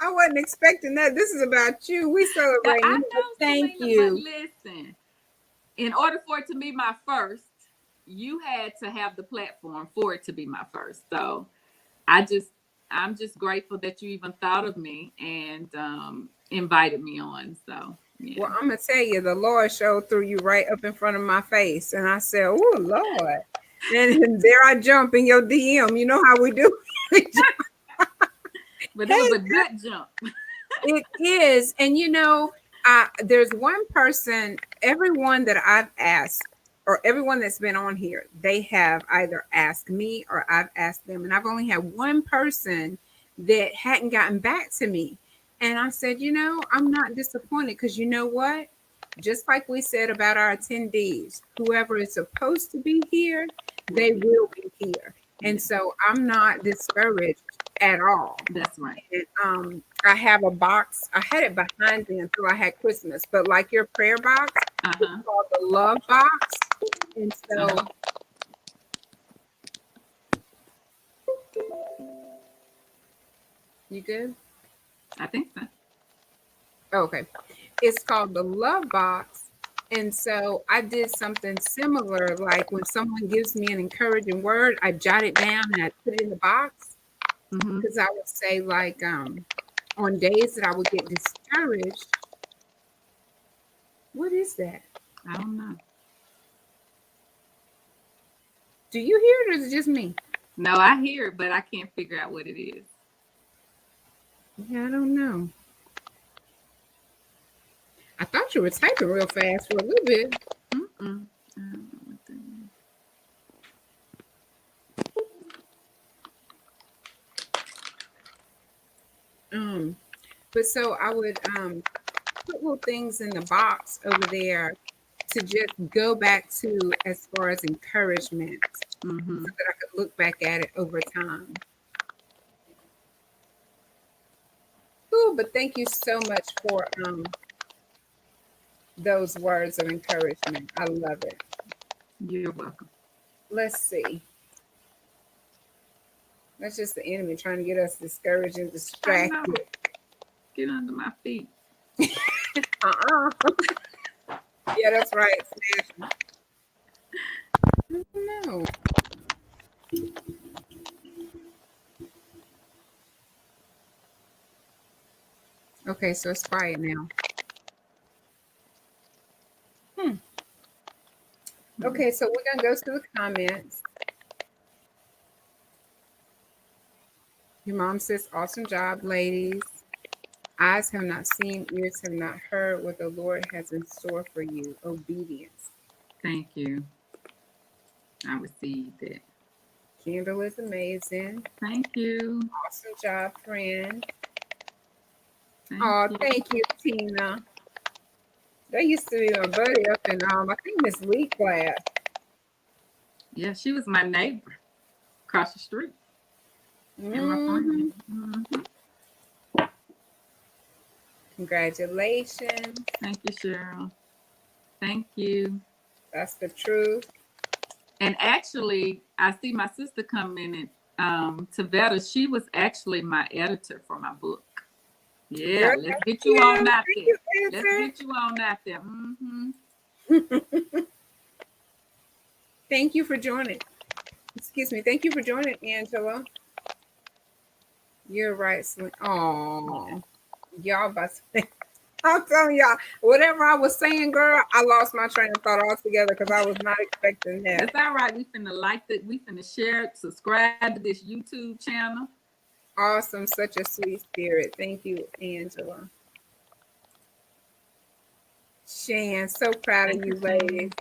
I wasn't expecting that. This is about you. We celebrate. I know, thank Celena, you. But listen, in order for it to be my first, you had to have the platform for it to be my first. So I'm just grateful that you even thought of me and invited me on. So yeah. Well, I'm gonna tell you, the Lord showed through you right up in front of my face, and I said, "Oh Lord!" And there I jump in your DM. You know how we do. But it was Hey, a good jump. it is, and there's one person. Everyone that I've asked, or everyone that's been on here, they have either asked me or I've asked them, and I've only had one person that hadn't gotten back to me. And I said, I'm not disappointed because you know what? Just like we said about our attendees, whoever is supposed to be here, they will be here. And so I'm not discouraged at all. That's right. And I have a box. I had it behind me until I had Christmas, but like your prayer box, it's called the love box. And so you good? I think so. Okay. It's called the love box. And so I did something similar. Like when someone gives me an encouraging word, I jot it down and I put it in the box. Because I would say, like, on days that I would get discouraged. What is that? I don't know. Do you hear it or is it just me? No, I hear it, but I can't figure out what it is. Yeah, I don't know. I thought you were typing real fast for a little bit. Mm-mm. I don't know what that is. But so I would put little things in the box over there to just go back to as far as encouragement, so that I could look back at it over time. Ooh, but thank you so much for those words of encouragement. I love it. You're welcome. Let's see. That's just the enemy trying to get us discouraged and distracted. Get under my feet. Yeah, that's right. I don't know. Okay, so it's quiet now. Okay, so we're gonna go to the comments. Your mom says, "Awesome job, ladies. Eyes have not seen, ears have not heard what the Lord has in store for you. Obedience." Thank you. I received it. Kendall is amazing. Thank you. Awesome job, friend. Thank you. Thank you, Tina. They used to be my buddy up in I think Miss Lee class. Yeah, she was my neighbor across the street. And my friend. Congratulations. Thank you, Cheryl. Thank you. That's the truth. And actually, I see my sister come in and Tavetta, she was actually my editor for my book. Yeah, Girl, let's get you on out there. Let's Answer. get you on out there. Thank you for joining. Excuse me. Thank you for joining, Angela. You're right, Celine. Oh, y'all about to I'm telling y'all, whatever I was saying, girl, I lost my train of thought altogether because I was not expecting that. It's all right. We finna like that. We finna share it, subscribe to this YouTube channel. Awesome. Such a sweet spirit. Thank you, Angela. Shan, so proud of you, ladies.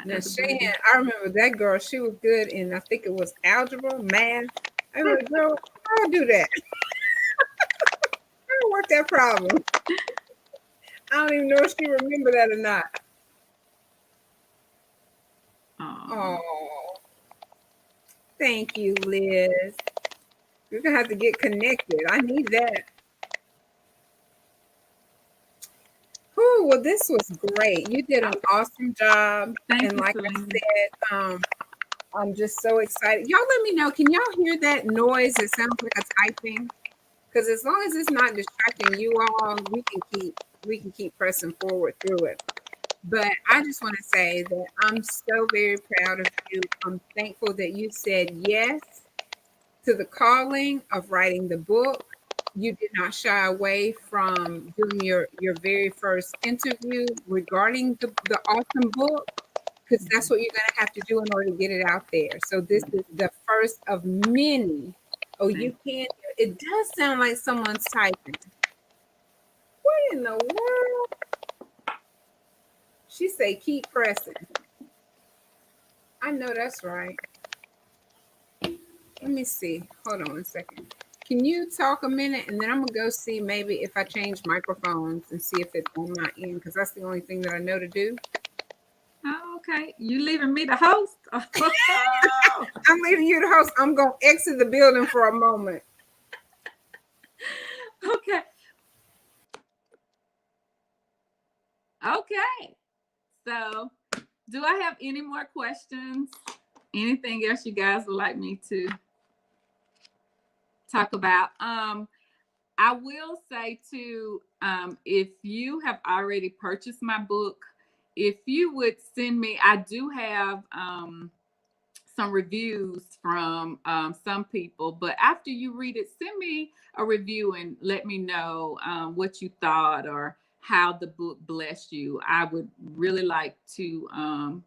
Now, Shan, I remember that girl. She was good in, I think it was algebra, math. I was like, girl, I don't do that. I don't work that problem. I don't even know if she remember that or not. Oh, thank you, Liz. We're gonna have to get connected. I need that. Oh, well, this was great. You did an awesome job. Thank you, like Celena. I said, I'm just so excited. Y'all let me know. Can y'all hear that noise? It sounds like a typing. Because as long as it's not distracting you all, we can keep pressing forward through it. But I just want to say that I'm so very proud of you. I'm thankful that you said yes to the calling of writing the book. You did not shy away from doing your very first interview regarding the awesome book, because that's what you're going to have to do in order to get it out there. So this is the first of many. Oh, you can't. It does sound like someone's typing. What in the world? She say keep pressing. I know that's right. Let me see. Hold on a second. Can you talk a minute, and then I'm gonna go see maybe if I change microphones and see if it's on my end, because that's the only thing that I know to do. Oh, okay. You leaving me the host? I'm leaving you the host. I'm gonna exit the building for a moment. Okay. Okay. So, do I have any more questions? Anything else you guys would like me to talk about? I will say too, if you have already purchased my book, if you would send me, I do have some reviews from some people, but after you read it, send me a review and let me know what you thought or how the book blessed you. I would really like to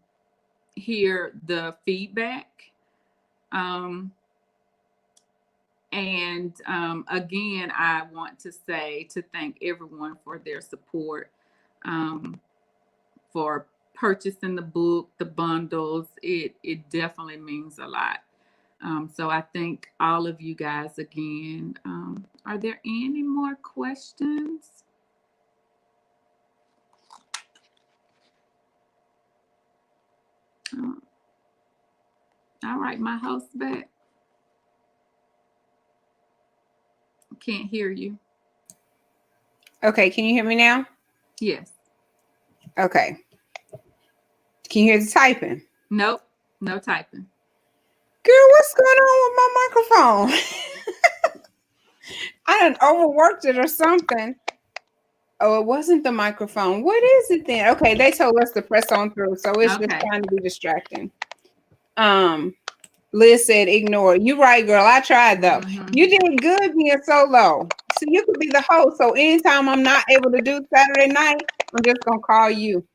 hear the feedback. And again, I want to thank everyone for their support, for purchasing the book, the bundles. It definitely means a lot. So I thank all of you guys again. Are there any more questions? All right, my host's back. Can't hear you. Okay, can you hear me now? Yes. Okay. Can you hear the typing? Nope, no typing. Girl, what's going on with my microphone? I done overworked it or something. Oh, it wasn't the microphone. What is it then? Okay, they told us to press on through, so it's just trying to be distracting. Liz said ignore. You right, girl. I tried though. Mm-hmm. You did good being so low. So you could be the host. So anytime I'm not able to do Saturday night, I'm just gonna call you.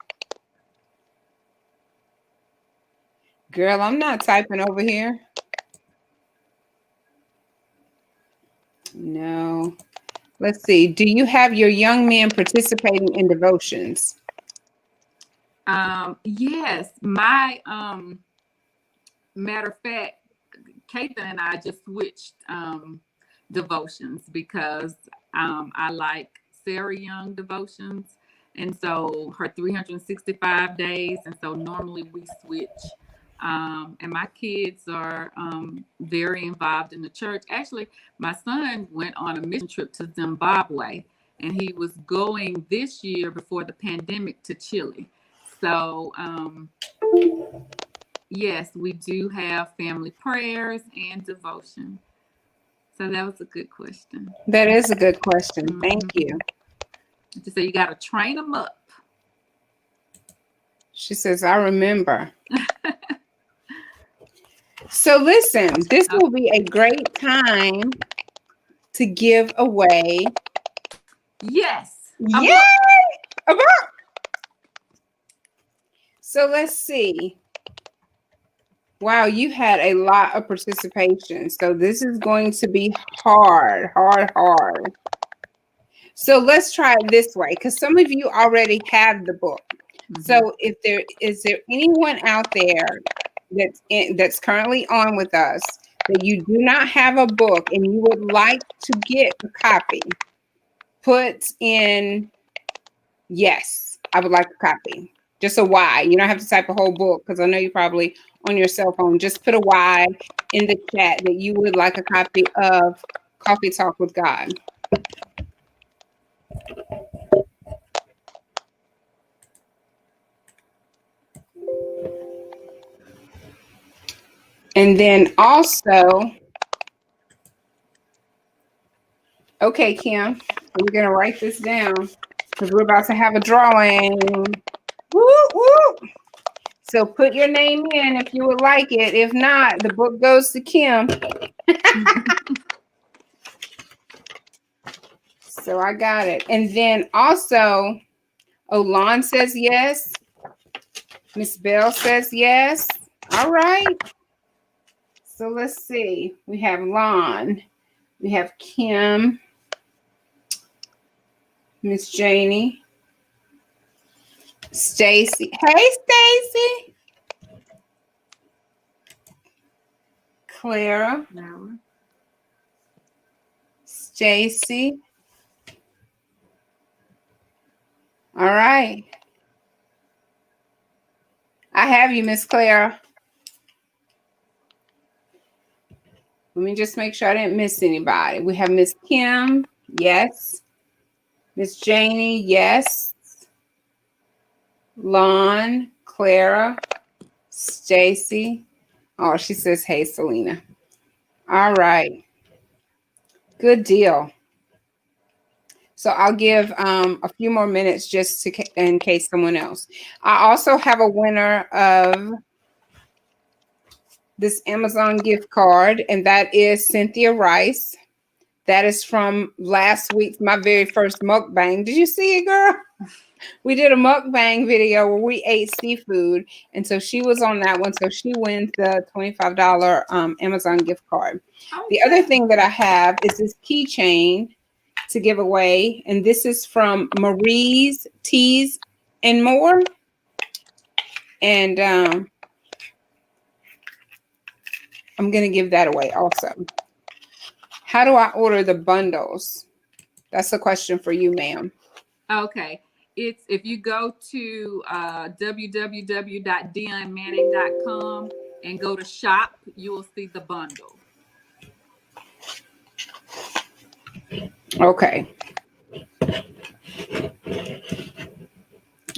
Girl, I'm not typing over here. No. Let's see. Do you have your young men participating in devotions? Yes. My matter of fact, Kathan and I just switched devotions because I like Sarah Young devotions. And so her 365 days. And so normally we switch. And my kids are very involved in the church. Actually, my son went on a mission trip to Zimbabwe, and he was going this year before the pandemic to Chile. So, yes, we do have family prayers and devotion. So that was a good question. That is a good question. Mm-hmm. Thank you. So you got to train them up. She says, I remember. So listen, this will be a great time to give away. Yes. Yay! A book. So let's see. Wow, you had a lot of participation. So this is going to be hard. So let's try it this way, because some of you already have the book. Mm-hmm. So if is there anyone out there that's currently on with us that you do not have a book and you would like to get a copy, put in yes, I would like a copy. Just a Y. You don't have to type a whole book, because I know you're probably on your cell phone. Just put a Y in the chat that you would like a copy of Coffee Talk with God. And then also, okay, Kim, we're going to write this down because we're about to have a drawing. Woo, woo. So put your name in if you would like it. If not, the book goes to Kim. So I got it. And then also, Olan says yes. Miss Bell says yes. All right. So let's see. We have Lon. We have Kim. Miss Janie. Stacy. Hey, Stacy. Clara. Laura. Stacy. All right. I have you, Miss Clara. Let me just make sure I didn't miss anybody. We have Miss Kim. Yes. Miss Janie. Yes. Lon. Clara. Stacy. Oh, she says, hey, Celena. All right. Good deal. So I'll give a few more minutes just to in case someone else. I also have a winner of this Amazon gift card, and that is Cynthia Rice. That is from last week's my very first mukbang. Did you see it, girl? We did a mukbang video where we ate seafood, and so she was on that one. So she wins the $25 Amazon gift card. Okay. The other thing that I have is this keychain to give away, and this is from Marie's Teas and More. And I'm going to give that away also. How do I order the bundles? That's a question for you, ma'am. Okay. It's if you go to www.dionnemanning.com and go to shop, you will see the bundle. Okay.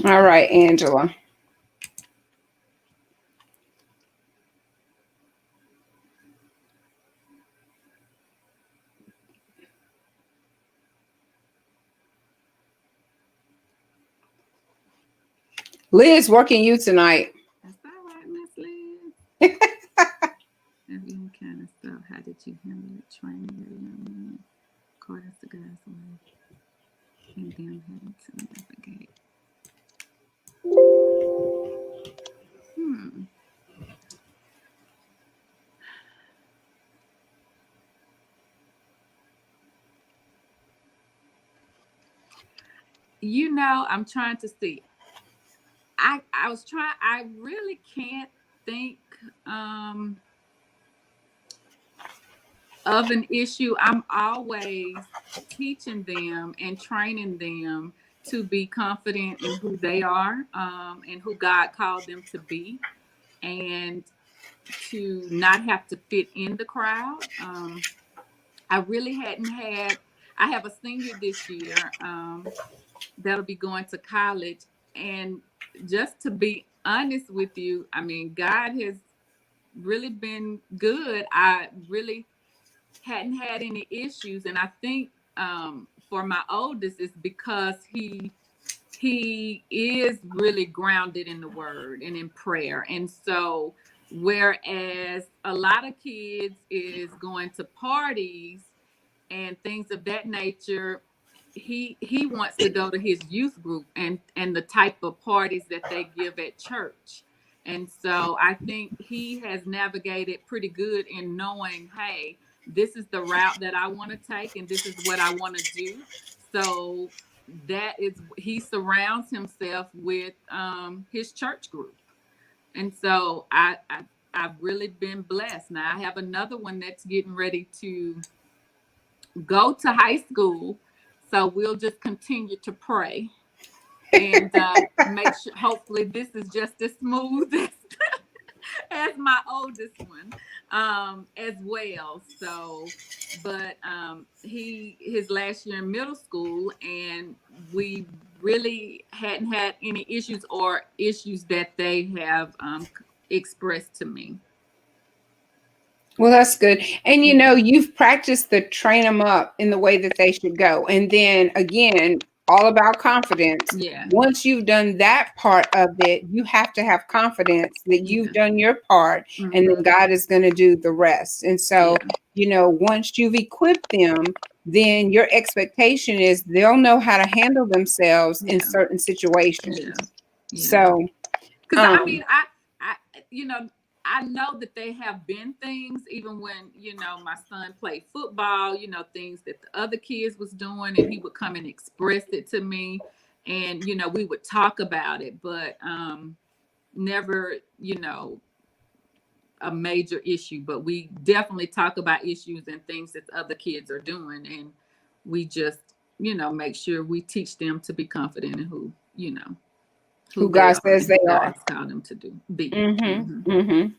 All right, Angela. Liz, working you tonight. That's all right, Miss Liz. Every kind of stuff. How did you handle it? Training your young man, according to God's way, and them having to navigate. You know, I'm trying to see. I really can't think of an issue. I'm always teaching them and training them to be confident in who they are, and who God called them to be, and to not have to fit in the crowd. I really hadn't had, I have a senior this year that'll be going to college. And just to be honest with you, I mean, God has really been good. I really hadn't had any issues. And I think for my oldest, it's because he is really grounded in the word and in prayer. And so whereas a lot of kids is going to parties and things of that nature, he wants to go to his youth group and the type of parties that they give at church. And so I think he has navigated pretty good in knowing, hey, this is the route that I want to take and this is what I want to do. So that is, he surrounds himself with his church group. And so I've really been blessed. Now I have another one that's getting ready to go to high school. So we'll just continue to pray and make sure, hopefully this is just as smooth as my oldest one as well. So, but his last year in middle school, and we really hadn't had any issues or issues that they have expressed to me. Well, that's good. And you know, you've practiced the train them up in the way that they should go. And then again, all about confidence. Yeah. Once you've done that part of it, you have to have confidence that you've done your part, and then God is going to do the rest. And so, once you've equipped them, then your expectation is they'll know how to handle themselves in certain situations. So, because I mean, I, I know that they have been things, even when, my son played football, things that the other kids was doing, and he would come and express it to me, and, we would talk about it, but never, a major issue, but we definitely talk about issues and things that other kids are doing, and we just, make sure we teach them to be confident in who they God are says and they who God are. has called them to be.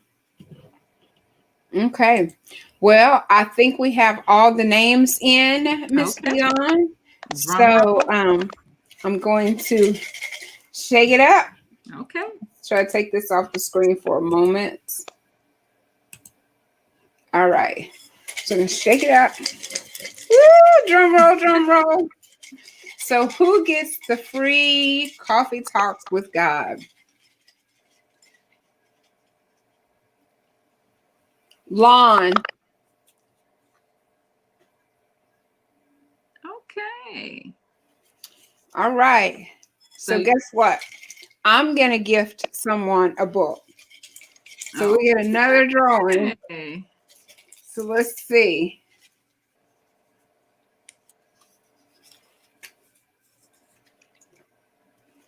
Okay. Well, I think we have all the names in, Miss Dionne. So I'm going to shake it up. Okay. Try to take this off the screen for a moment. All right. So I'm going to shake it up. Woo! Drum roll, drum roll. So who gets the free coffee talks with God? Lon. Okay. All right. So guess what? I'm going to gift someone a book. So we get another drawing. So let's see.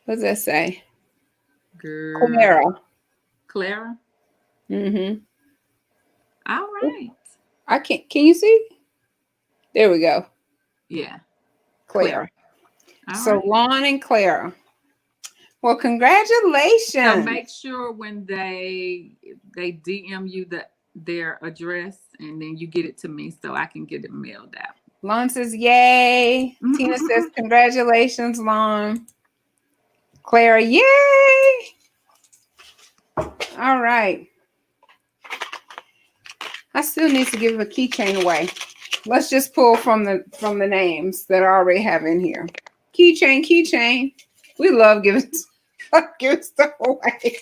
What does that say? Girl. Clara. Mm-hmm. All right. I can't. Can you see? There we go. Yeah. Clara. So right. Lon and Clara. Well, congratulations. So make sure when they DM you their address, and then you get it to me so I can get it mailed out. Lon says, yay. Tina says, congratulations, Lon. Clara, yay. All right. I still need to give a keychain away. Let's just pull from the names that I already have in here. Keychain, keychain. We love giving stuff away.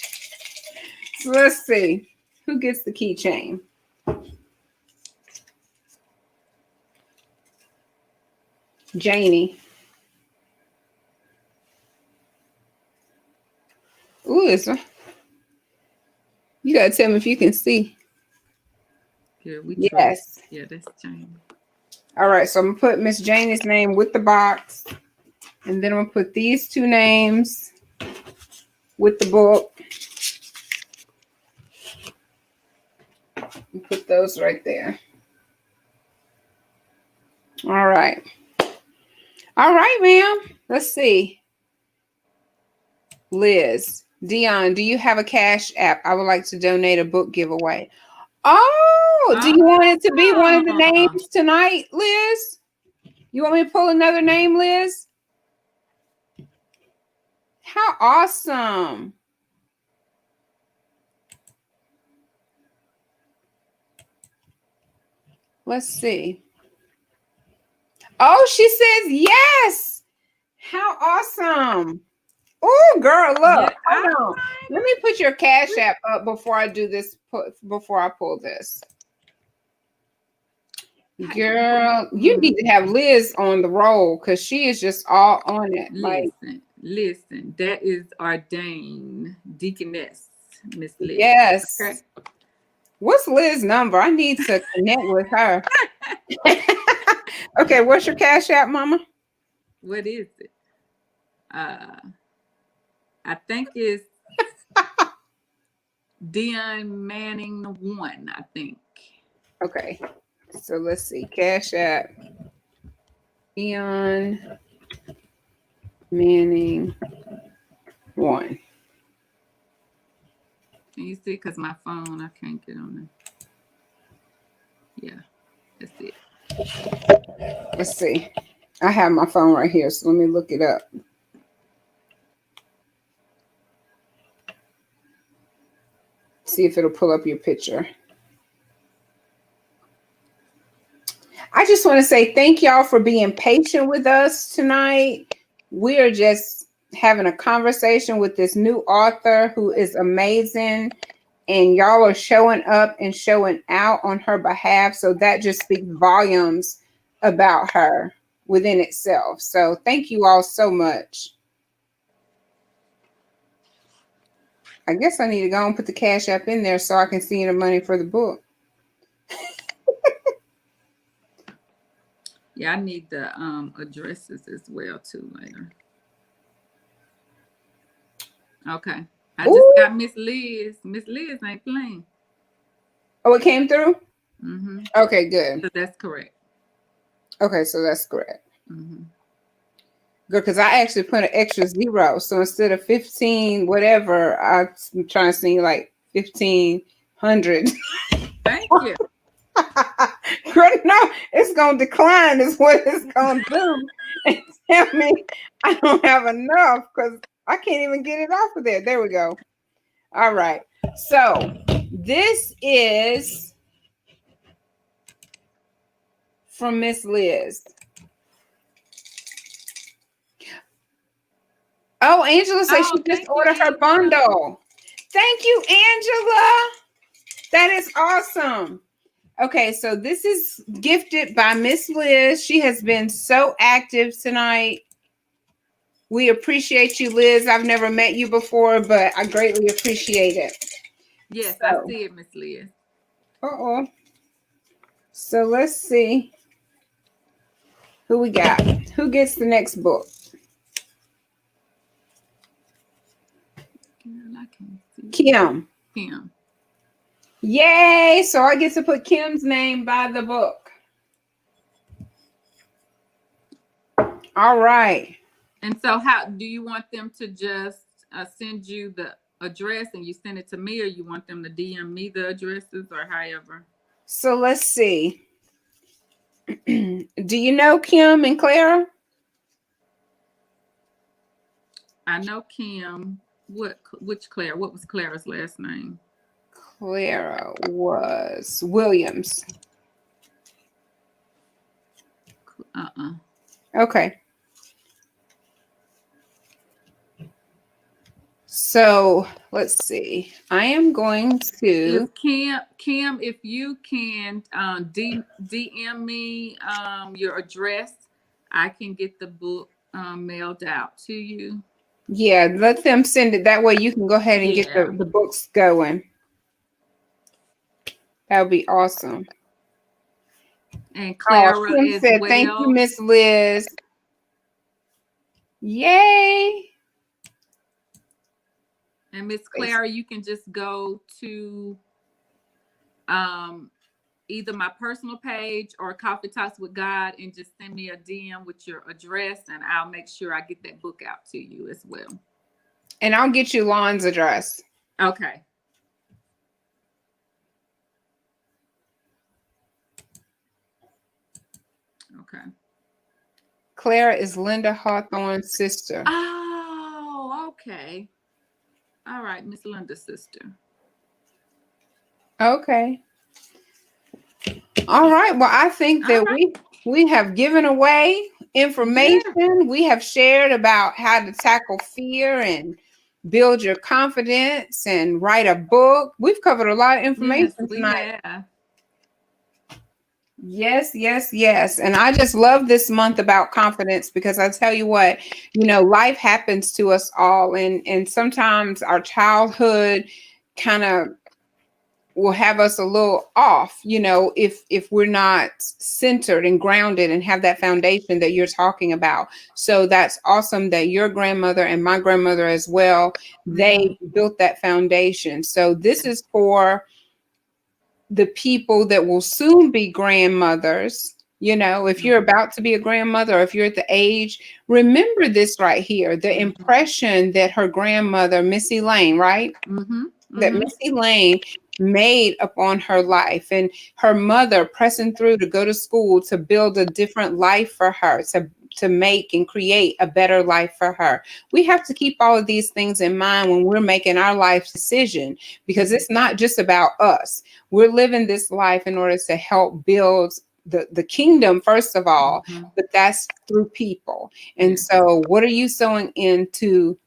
So let's see. Who gets the keychain? Janie. Ooh, you gotta tell me if you can see. Yeah, yes. Yeah, that's Janie. All right, so I'm gonna put Miss Janie's name with the box, and then I'm gonna put these two names with the book. And put those right there. All right. All right, ma'am. Let's see. Liz, Dionne, do you have a Cash App? I would like to donate a book giveaway. Oh, do you want it to be one of the names tonight, Liz? You want me to pull another name, Liz? How awesome. Let's see. Oh, she says yes. How awesome. Oh, girl, look. Hold on. Let me put your Cash App up before I do this, before I pull this. Girl, you need to have Liz on the roll because she is just all on it. Listen, that is ordained deaconess, Miss Liz. Yes. Okay. What's Liz's number? I need to connect with her. Okay, what's your Cash App, Mama? What is it? I think it's Dionne Manning 1, I think. Okay. So let's see. Cash App. Dionne Manning 1. Can you see? Because my phone, I can't get on there. Yeah, that's it. Let's see. I have my phone right here, so let me look it up. See if it'll pull up your picture. I just want to say thank y'all for being patient with us tonight. We are just having a conversation with this new author who is amazing, and y'all are showing up and showing out on her behalf. So that just speaks volumes about her within itself. So thank you all so much. I guess I need to go and put the Cash App in there so I can see the money for the book. Yeah, I need the addresses as well too later. Okay. I just Ooh. got Miss Liz. Miss Liz ain't playing. Oh, it came through? Mm-hmm. Okay, good. So that's correct. Okay, so that's correct. Mm-hmm. Good, because I actually put an extra zero. So instead of 15, whatever, I'm trying to see like 1,500. Thank you. Girl, no, it's gonna decline is what it's gonna do. And tell me I don't have enough because I can't even get it off of there. There we go. All right. So this is from Miss Liz. Oh, Angela says she just thank you, ordered her Angela. bundle. Thank you, Angela. That is awesome. Okay, so this is gifted by Miss Liz. She has been so active tonight. We appreciate you, Liz. I've never met you before, but I greatly appreciate it. Yes, I So, see it, Miss Liz. uh-oh. So let's see who we got. Who gets the next book? Girl, I can't see. Kim. Kim. Yay! So I get to put Kim's name by the book. All right. And so, how do you want them to just send you the address and you send it to me, or you want them to DM me the addresses, or however? So let's see. Do you know Kim and Clara? I know Kim. Which Claire? What was Clara's last name? Clara was Williams. Okay. So let's see. I am going If to. Kim, if you can DM me your address, I can get the book mailed out to you. Yeah, let them send it. That way you can go ahead and get Yeah. the books going. That would be awesome. And Oh, Clara Kim as said, thank you, well. Miss Liz. Yay. And Miss Clara, you can just go to either my personal page or Coffee Talks with God and just send me a DM with your address, and I'll make sure I get that book out to you as well. And I'll get you Lon's address. Okay. Okay. Clara is Linda Hawthorne's sister. Oh, okay. All right, Miss Linda's sister. Okay. All right. Well, I think that we have given away information. Yeah. We have shared about how to tackle fear and build your confidence and write a book. We've covered a lot of information Yes, we tonight. have. Yes, yes, yes. And I just love this month about confidence because I tell you what, life happens to us all, and sometimes our childhood kind of will have us a little off, if we're not centered and grounded and have that foundation that you're talking about. So that's awesome that your grandmother and my grandmother as well, they built that foundation. So this is for the people that will soon be grandmothers. If you're about to be a grandmother, or if you're at the age, remember this right here, the impression that her grandmother, Missy Lane, right? That Missy Lane made upon her life, and her mother pressing through to go to school to build a different life for her, to make and create a better life for her. We have to keep all of these things in mind when we're making our life decision, because it's not just about us. We're living this life in order to help build the kingdom first of all, Mm-hmm. but that's through people. And Yeah. so what are you sowing into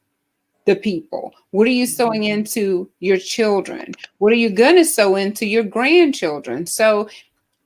the people? What are you Mm-hmm. sowing into your children? What are you going to sow into your grandchildren? So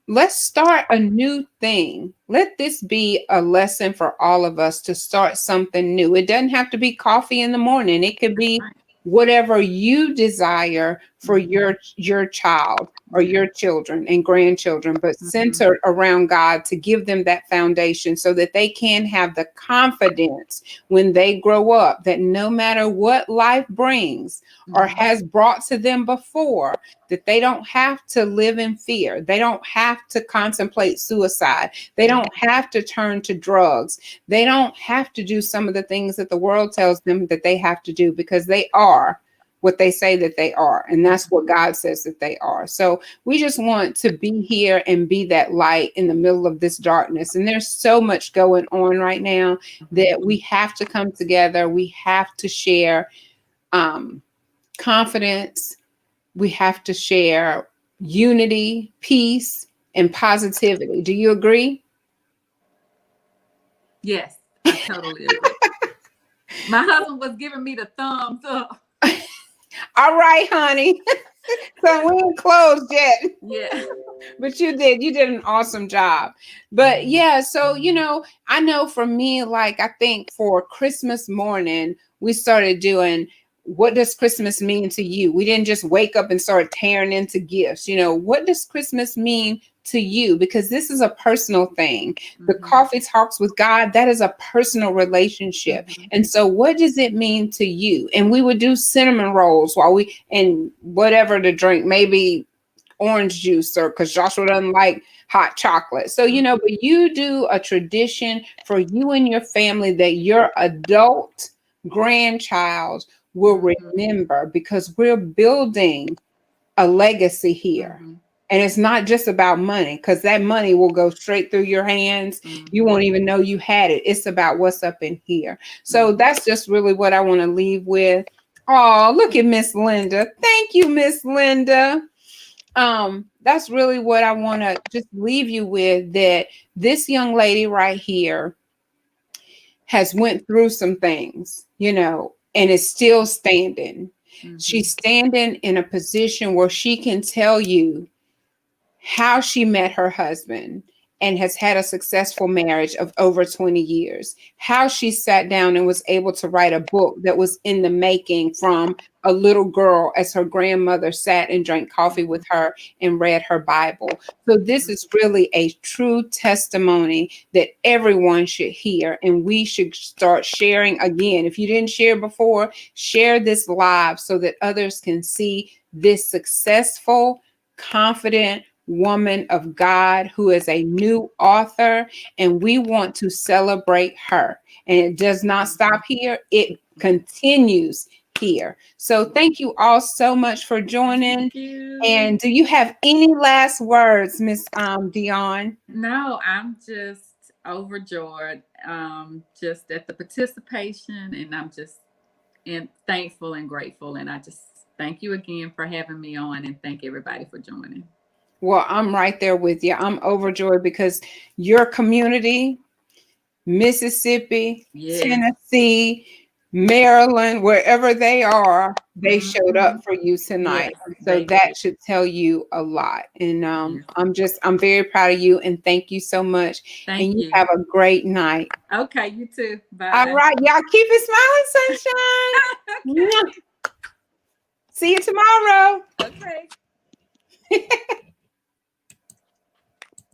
let's start a new thing. Let this be a lesson for all of us to start something new. It doesn't have to be coffee in the morning. It could That's be right. whatever you desire for Mm-hmm. your child or Yeah. your children and grandchildren, but Mm-hmm. centered around God to give them that foundation so that they can have the confidence when they grow up that no matter what life brings or Mm-hmm. has brought to them before, that they don't have to live in fear. They don't have to contemplate suicide. They don't have to turn to drugs. They don't have to do some of the things that the world tells them that they have to do, because they are what they say that they are. And that's what God says that they are. So we just want to be here and be that light in the middle of this darkness. And there's so much going on right now that we have to come together. We have to share confidence. We have to share unity, peace, and positivity. Do you agree? Yes, I totally agree. My husband was giving me the thumbs up. All right, honey. So we ain't closed yet. Yeah. But you did an awesome job. But yeah, so I know for me, like, I think for Christmas morning we started doing, what does Christmas mean to you? We didn't just wake up and start tearing into gifts. What does Christmas mean to you? Because this is a personal thing. The Mm-hmm. coffee talks with God, that is a personal relationship. Mm-hmm. And so what does it mean to you? And we would do cinnamon rolls and whatever to drink, maybe orange juice, or because Joshua doesn't like hot chocolate. So, but you do a tradition for you and your family that your adult grandchild will Mm-hmm. remember, because we're building a legacy here. Mm-hmm. And it's not just about money, because that money will go straight through your hands. You Mm-hmm. won't even know you had it. It's about what's up in here. So Mm-hmm. that's just really what I want to leave with. Oh, look at Miss Linda. Thank you, Miss Linda. That's really what I want to just leave you with, that this young lady right here has went through some things, and is still standing. Mm-hmm. She's standing in a position where she can tell you how she met her husband and has had a successful marriage of over 20 years, how she sat down and was able to write a book that was in the making from a little girl as her grandmother sat and drank coffee with her and read her Bible. So this is really a true testimony that everyone should hear, and we should start sharing again. If you didn't share before, share this live so that others can see this successful, confident woman of God who is a new author, and we want to celebrate her. And it does not stop here, it continues here. So thank you all so much for joining. Thank you. And do you have any last words, Miss Dionne? No, I'm just overjoyed, just at the participation, and I'm just thankful and grateful. And I just thank you again for having me on, and thank everybody for joining. Well, I'm right there with you. I'm overjoyed because your community, Mississippi, Yes. Tennessee, Maryland, wherever they are, they showed Mm-hmm. up for you Yes, tonight. So they that did. should tell you a lot. And Yes. I'm very proud of you, and thank you so much. Thank And you you. have a great night. Okay, you too. All Bye. right, y'all keep it smiling, sunshine. Okay. Mwah. See you tomorrow. Okay.